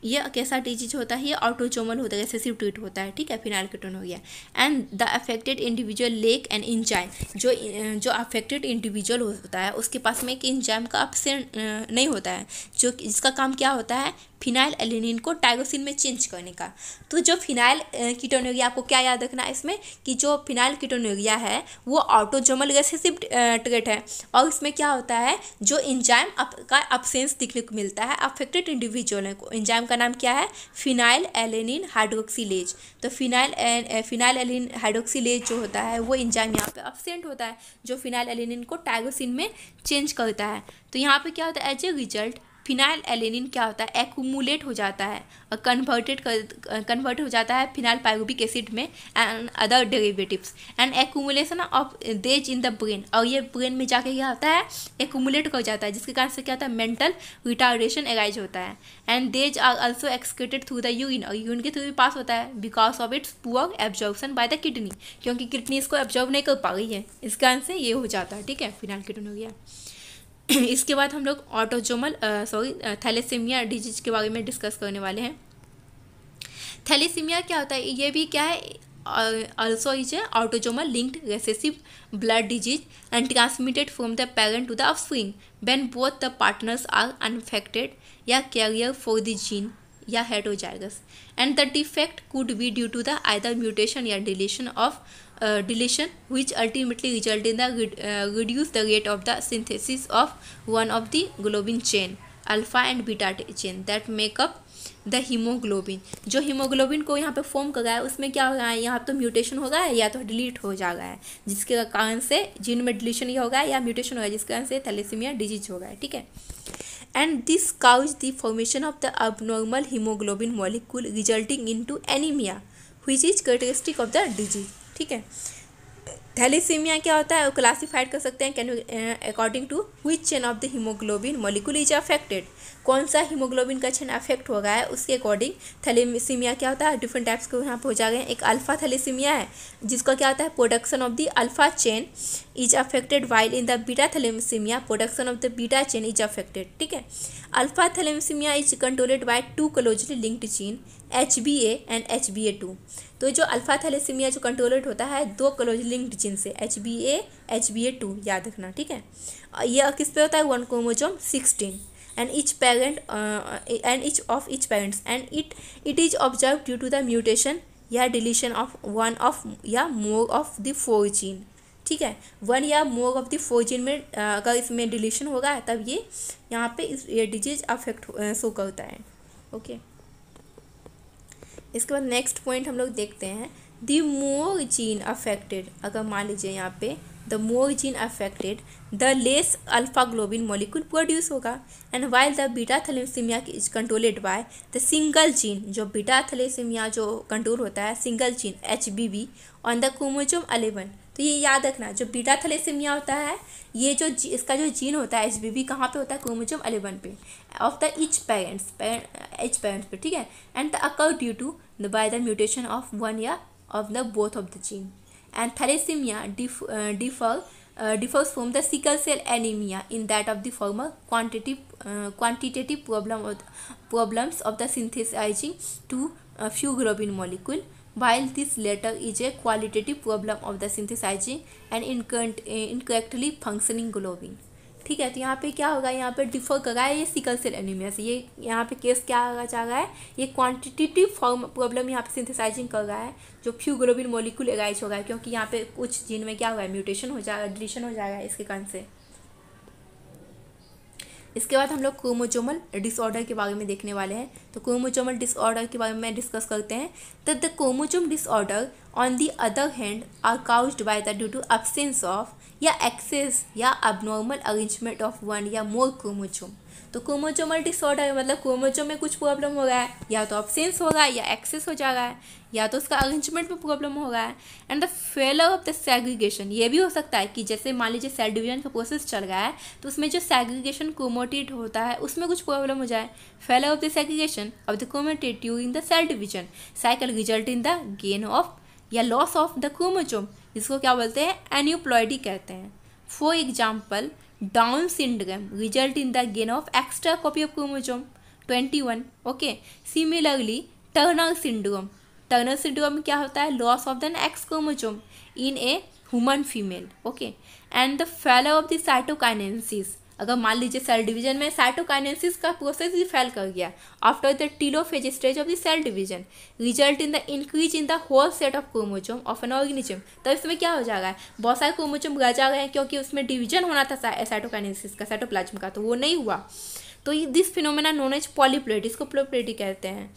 ये कैसा डिजीज होता है, ये ऑटोजोमल होता है, रिसेसिव ट्रीट होता है, ठीक है, phenylketonuria. And the affected individual lack an enzyme, जो अफेक्टेड इंडिविजुअल होता है उसके पास में एक एंजाइम का अपसेंट नहीं होता है, जो जिसका काम क्या होता है फिनाइल एलेनिन को टायरोसिन में चेंज करने का। तो जो फिनाइल कीटोनुरिया, आपको क्या याद रखना है इसमें कि जो फिनाइल कीटोनुरिया है वो ऑटोजोमल रिसेसिव ट्रेट है, और इसमें क्या होता है जो एंजाइम का अपसेंस दिखने को मिलता है अफेक्टेड इंडिविजुअल को। एंजाइम का नाम क्या है, फिनाइल एलेनिन हाइड्रोक्सिलेज। तो फिनाइल एलेनिन हाइड्रोक्सिलेज जो होता है वो एंजाइम यहाँ पे अपसेंट होता है, जो फिनाइल एलेनिन को टायरोसिन में चेंज करता है। तो यहाँ पे क्या होता है, as a result phenylalanine क्या होता है, एक्यूमुलेट हो जाता है और कन्वर्ट हो जाता है फिनाइल पाइरुविक एसिड में and other derivatives and accumulation of देज इन द ब्रेन, और ये ब्रेन में जाके क्या होता है एक्यूमुलेट कर जाता है, जिसके कारण से क्या होता है मेंटल रिटार्डेशन एराइज होता है। And these are also excreted through the urine, और यूरिन के थ्रू भी पास होता है because of its poor absorption by the kidney, क्योंकि किडनी इसको एब्जॉर्ब नहीं कर पा रही है, इस कारण से ये हो जाता है, ठीक है, फिनाइल कीटोनुरिया। इसके बाद हम लोग थैलेसीमिया डिजीज के बारे में डिस्कस करने वाले हैं। थैलेसीमिया क्या होता है, ये भी क्या है, also is a autosomal linked recessive blood disease and transmitted from the parent to the offspring when both the partners are unaffected या carrier for the gene या heterozygous, and the defect could be due to the either mutation या deletion which ultimately result in the reduce the rate of the synthesis of one of the globin chain alpha and beta chain that make up the haemoglobin. जो haemoglobin को यहाँ पे form कर रहा है उसमें क्या हो रहा है, यहाँ तो म्यूटेशन होगा या तो डिलीट हो जाएगा है, जिसके कारण से जीन में डिलीशन ये होगा या म्यूटेशन होगा, जिसके कारण से थैलेसीमिया डिजीज होगा, ठीक है। And this cause the formation of the abnormal haemoglobin molecule resulting into anaemia which is characteristic of the disease. ठीक है, थैलेसीमिया क्या होता है वो क्लासीफाइड कर सकते हैं can according to which chain of the haemoglobin molecule is affected, कौन सा हीमोग्लोबिन का चेन अफेक्ट हो गया है उसके अकॉर्डिंग थैलेसीमिया क्या होता है। डिफरेंट टाइप्स को यहाँ पे हो जाएगा। एक अल्फा थैलेसीमिया है जिसका क्या होता है production of the alpha chain is affected while in the beta thalassaemia production of the beta chain is affected. ठीक है, alpha thalassaemia is controlled by two closely linked gene HbA and HbA2। तो जो alpha thalassaemia जो controlled होता है दो closely linked gene से HbA HbA2 याद रखना। ठीक है, यह किस पे होता है 1 chromosome 16 and each parent and each of each parents and it is observed due to the mutation या deletion of one of या more of the 4 gene। ठीक है, 1 या more of the 4 gene में अगर इसमें डिलीशन होगा तब ये यहाँ पे ये डिजीज अफेक्ट शो करता है। ओके, इसके बाद नेक्स्ट पॉइंट हम लोग देखते हैं द मोर जीन अफेक्टेड। अगर मान लीजिए यहाँ पे the more gene affected the less alpha globin molecule produce होगा and while the beta thalassemia is controlled by the single gene. जो बीटा थैलेसीमिया जो कंट्रोल होता है single gene HBB on the chromosome 11। तो ये याद रखना जो बीटा थैलेसीमिया होता है ये जो इसका जो जीन होता है HBB कहाँ पे होता है क्रोमोसोम 11 पे ऑफ द ईच पेरेंट्स पे। ठीक है, and the occur due to by the mutation of 1 या of the both of the gene and thalassemia differs from the sickle cell anemia in that of the former quantitative problems of the synthesizing to few globin molecule while this latter is a qualitative problem of the synthesizing and incorrectly functioning globin। ठीक है, तो यहाँ पे क्या होगा यहाँ पे differ कर रहा है ये सिकल सेल एनीमिया से। ये यहाँ पे केस क्या होगा चाह रहा है ये क्वांटिटेटिव फॉर्म प्रॉब्लम यहाँ पे सिंथेसाइजिंग कर रहा है जो फ्यू ग्लोबिन मॉलिक्यूल एराइज होगा क्योंकि यहाँ पे कुछ जीन में क्या होगा म्यूटेशन हो जाएगा डिलीशन हो जाएगा इसके कारण से। इसके बाद हम लोग क्रोमोसोमल डिसऑर्डर के बारे में देखने वाले हैं। तो क्रोमोसोमल डिसऑर्डर के बारे में डिस्कस करते हैं। तो the chromosome disorder on the other hand are caused by the due to absence of या एक्सेस या अबनॉर्मल अरेंजमेंट ऑफ 1 या मोर क्रोमोसोम। तो क्रोमोसोमल डिसऑर्डर मतलब क्रोमोसोम में कुछ प्रॉब्लम हो रहा है या तो एब्सेंस हो रहा है या एक्सेस हो जा रहा है या तो उसका अरेंजमेंट में प्रॉब्लम हो रहा है। And the failure of the segregation ये भी हो सकता है कि जैसे मान लीजिए सेल डिवीजन का प्रोसेस चल रहा है तो उसमें जो सेग्रीगेशन क्रोमेटिड होता है उसमें कुछ प्रॉब्लम हो जाए। Failure of the segregation of the chromatid during the cell division cycle result in the gain of या लॉस ऑफ द क्रोमोसोम जिसको क्या बोलते हैं एन्यूप्लॉइडी कहते हैं। For example Down syndrome result in the gain of extra copy of chromosome 21। Okay, similarly Turner syndrome में क्या होता है loss of the X chromosome in a human female. Okay, and the failure of the cytokinesis अगर मान लीजिए cell division में cytokinesis का process ही फेल कर गया after the telophase stage of the cell division result in the increase in the whole set of chromosome of an organism. तो इसमें क्या हो जाएगा बहुत सारे क्रोमोसोम रह जा रहे हैं क्योंकि उसमें डिवीजन होना था साइटोकाइनेसिस का साइटोप्लाज्म का तो वो नहीं हुआ। तो this phenomena known as polyploidy इसको पॉलीप्लोइडी कहते हैं।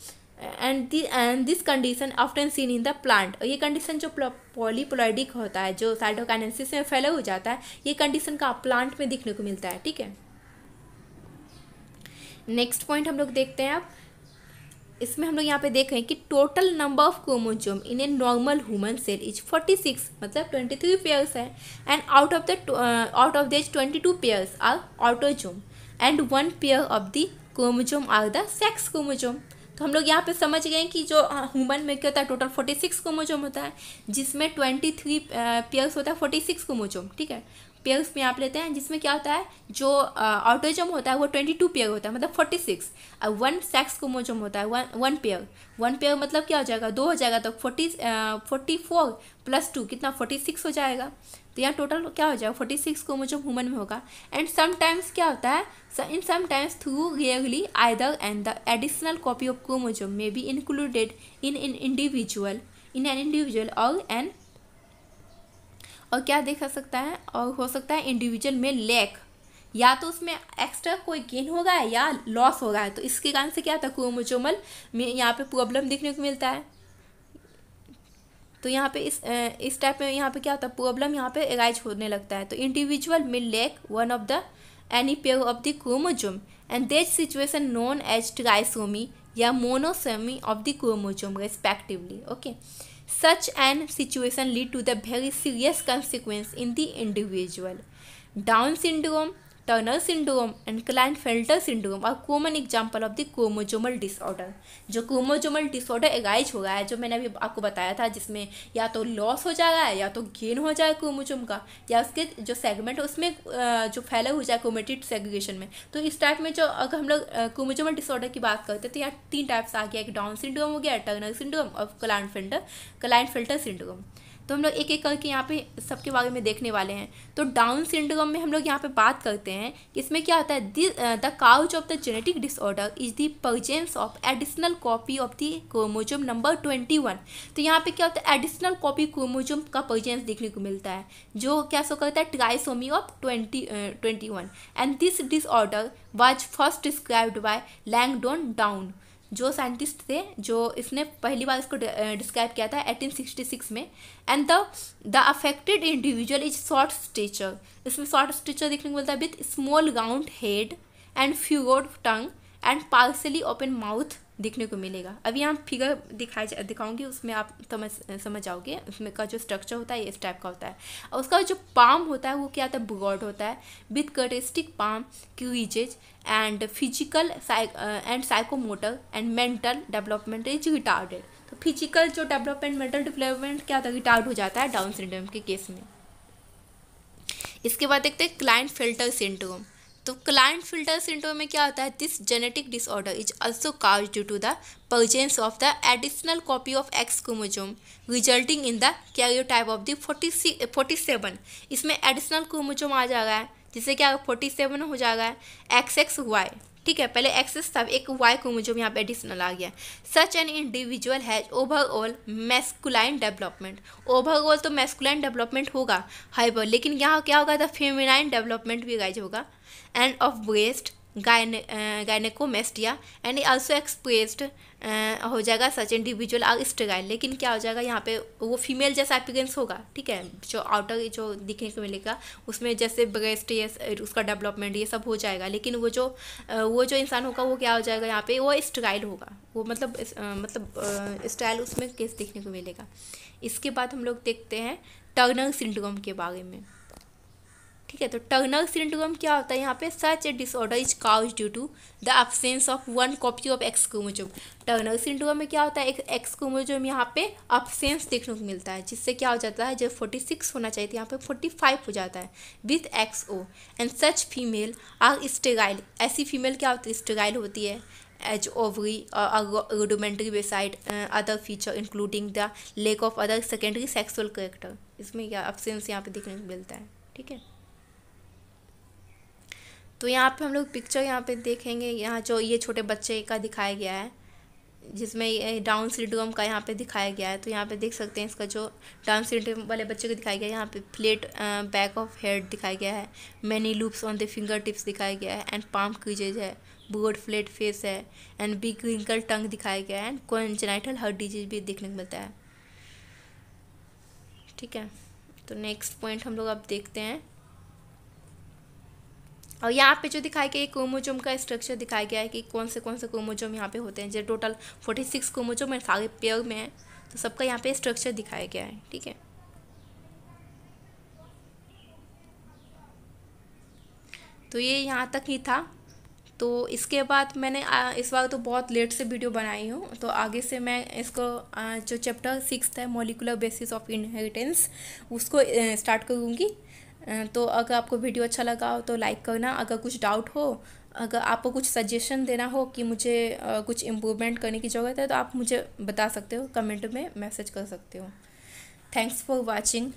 And this condition often seen in the plant. और ये कंडीशन जो पॉलीप्लॉइडिक होता है जो साइटोकाइनेसिस में फेल हो जाता है ये कंडीशन का प्लांट में दिखने को मिलता है। ठीक है, नेक्स्ट पॉइंट हम लोग देखते हैं। अब इसमें हम लोग यहाँ पे देख रहे हैं कि total number of chromosome in a normal human cell is 46 मतलब 23 पेयर्स है and out of this 22 pairs are autosome and 1 pair of the chromosome are the sex chromosome. तो हम लोग यहाँ पे समझ गए कि जो ह्यूमन में क्या होता है टोटल 46 क्रोमोसोम होता है जिसमें 23 पेयर्स होता है 46 क्रोमोसोम। ठीक है, पेयर्स में आप लेते हैं जिसमें क्या होता है जो ऑटोसोम होता है वो 22 पेयर होता है मतलब 46 और 1 सेक्स क्रोमोसोम होता है 1 पेयर मतलब क्या हो जाएगा 2 हो जाएगा तो 44 + 2 कितना 46 हो जाएगा। तो यहाँ टोटल क्या हो जाएगा 46 क्रोमोसोम ह्यूमन में होगा। एंड समटाइम्स क्या होता है इन sometimes through rarely either and the additional copy of chromosome may be included in an individual और क्या देखा सकता है और हो सकता है इंडिविजुअल में लैक या तो उसमें एक्स्ट्रा कोई गेन होगा या लॉस होगा। तो इसके कारण से क्या था क्रोमोसोमल में यहाँ पे प्रॉब्लम देखने को मिलता है। तो यहाँ पे इस टाइप में यहाँ पे क्या होता है प्रॉब्लम यहाँ पे एराइज होने लगता है। तो इंडिविजुअल में lack any pair of the chromosome and that situation known as trisomy या monosomy of the chromosome respectively. Okay, such an situation lead to the very serious consequence in the individual. Down syndrome, Turner syndrome and Klinefelter syndrome are common example of the chromosomal disorder. जो chromosomal disorder arise हो रहा है, जो मैंने अभी आपको बताया था, जिसमें या तो लॉस हो जा रहा है या तो गेन हो जाए क्रोमोसोम का, या उसके जो सेगमेंट है उसमें जो फैला हो जाए क्रोमेटिड सेग्रीगेशन में. तो इस टाइप में जो अगर हम लोग क्रोमोसोमल डिसऑर्डर की बात करते हैं तो यहाँ 3 टाइप्स आ गया. एक डाउन सिंड्रोम हो गया, टर्नर सिंड्रोम और क्लाइनफेल्टर सिंड्रोम. तो हम लोग एक एक करके यहाँ पे सबके बारे में देखने वाले हैं. तो डाउन सिंड्रोम में हम लोग यहाँ पे बात करते हैं कि इसमें क्या होता है, the cause of the genetic disorder is the presence of additional copy of the chromosome number 21. तो यहाँ पे क्या होता है, एडिशनल कॉपी क्रोमोसोम का प्रेजेंस देखने को मिलता है, जो क्या शो करता है, trisomy of 21. And this disorder was first described by Langdon Down, जो साइंटिस्ट थे, जो इसने पहली बार इसको डिस्क्राइब किया था 1866 में. And the affected individual is short stature. इसमें शॉर्ट स्टेचर देखने को मिलता है with small round head and furrowed tongue and partially open mouth देखने को मिलेगा. अभी यहाँ फिगर दिखाऊंगी, उसमें आप समझ जाओगे. उसमें का जो स्ट्रक्चर होता है इस टाइप का होता है. और उसका जो पाम होता है वो क्या होता है, ब्रॉड होता है with characteristic palm creases and physical and psychomotor and mental development is retarded. तो फिजिकल जो डेवलपमेंट, मेंटल डेवलपमेंट क्या होता है, रिटार्ड हो जाता है डाउन सिंड्रोम के केस में. इसके बाद देखते हैं क्लाइनफेल्टर सिंड्रोम. तो क्लाइनफेल्टर सिंड्रोम में क्या होता है, this genetic disorder is also caused due to the presence of the additional copy of X chromosome resulting in the karyotype of the 47. इसमें एडिशनल क्रोमोसोम आ जा रहा है, जिससे क्या 47 हो जा रहा है XXY. ठीक है, पहले एक्सेस था, एक वाई क्रोमोसोम यहाँ पे एडिशनल आ गया. Such an individual has overall masculine development. Overall तो मैस्कुलाइन डेवलपमेंट होगा हाइबर, लेकिन यहाँ क्या होगा, द फेमिनाइन डेवलपमेंट भी राइज होगा. End of breast gynaecomastia and also expressed हो जाएगा. सच इंडिविजुअल आर स्टेराइल, लेकिन क्या हो जाएगा यहाँ पे, वो फीमेल जैसा अपीयरेंस होगा. ठीक है, जो आउटर जो दिखने को मिलेगा उसमें जैसे ब्रेस्ट, ये उसका डेवलपमेंट ये सब हो जाएगा, लेकिन वो जो इंसान होगा वो क्या हो जाएगा यहाँ पे, वो स्टेराइल होगा. वो मतलब स्टाइल उसमें केस देखने को मिलेगा. इसके बाद हम लोग देखते हैं टर्नर सिंड्रोम के बारे में. ठीक है, तो टर्नर सिंड्रोम क्या होता है यहाँ पे, such a disorder is caused due to the absence of one copy of X chromosome. Turner syndrome में क्या होता है, एक एक्स क्रोमोसोम यहाँ पे एब्सेंस देखने को मिलता है, जिससे क्या हो जाता है, जो 46 होना चाहिए था यहाँ पे 45 हो जाता है with XO. And such female are sterile. ऐसी फीमेल क्या होती है, स्टेराइल होती है. As ovary rudimentary beside other feature including the lack of other secondary sexual character. इसमें क्या एब्सेंस यहाँ पे देखने को मिलता है. ठीक है, तो यहाँ पे हम लोग पिक्चर यहाँ पे देखेंगे. यहाँ जो ये छोटे बच्चे का दिखाया गया है, जिसमें डाउन सिंड्रोम का यहाँ पे दिखाया गया है. तो यहाँ पे देख सकते हैं इसका जो डाउन सिंड्रोम वाले बच्चे को दिखाया गया है, यहाँ पे फ्लैट बैक ऑफ हेड दिखाया गया है, many loops on the finger tips दिखाया गया है, एंड पाम क्रीजेज है, ब्रॉड फ्लैट फेस है, एंड बिग रिंकल टंग दिखाया गया है, एंड कॉन्जेनाइटल हार्ट डिजीज भी देखने को मिलता है. ठीक है, तो नेक्स्ट पॉइंट हम लोग अब देखते हैं. और यहाँ पे जो दिखाया गया है क्रोमोसोम का स्ट्रक्चर दिखाया गया है कि कौन से क्रोमोसोम यहाँ पे होते हैं. जो टोटल 46 क्रोमोसोम है, सारे पेयर में है, तो सबका यहाँ पे स्ट्रक्चर दिखाया गया है. ठीक है, तो ये यहाँ तक ही था. तो इसके बाद मैंने इस बार तो बहुत लेट से वीडियो बनाई हूँ, तो आगे से मैं इसको जो चैप्टर 6 है मॉलिक्यूलर बेसिस ऑफ इनहेरिटेंस, उसको स्टार्ट करूँगी. तो अगर आपको वीडियो अच्छा लगा हो तो लाइक करना. अगर कुछ डाउट हो, अगर आपको कुछ सजेशन देना हो कि मुझे कुछ इम्प्रूवमेंट करने की ज़रूरत है, तो आप मुझे बता सकते हो, कमेंट में मैसेज कर सकते हो. Thanks for watching.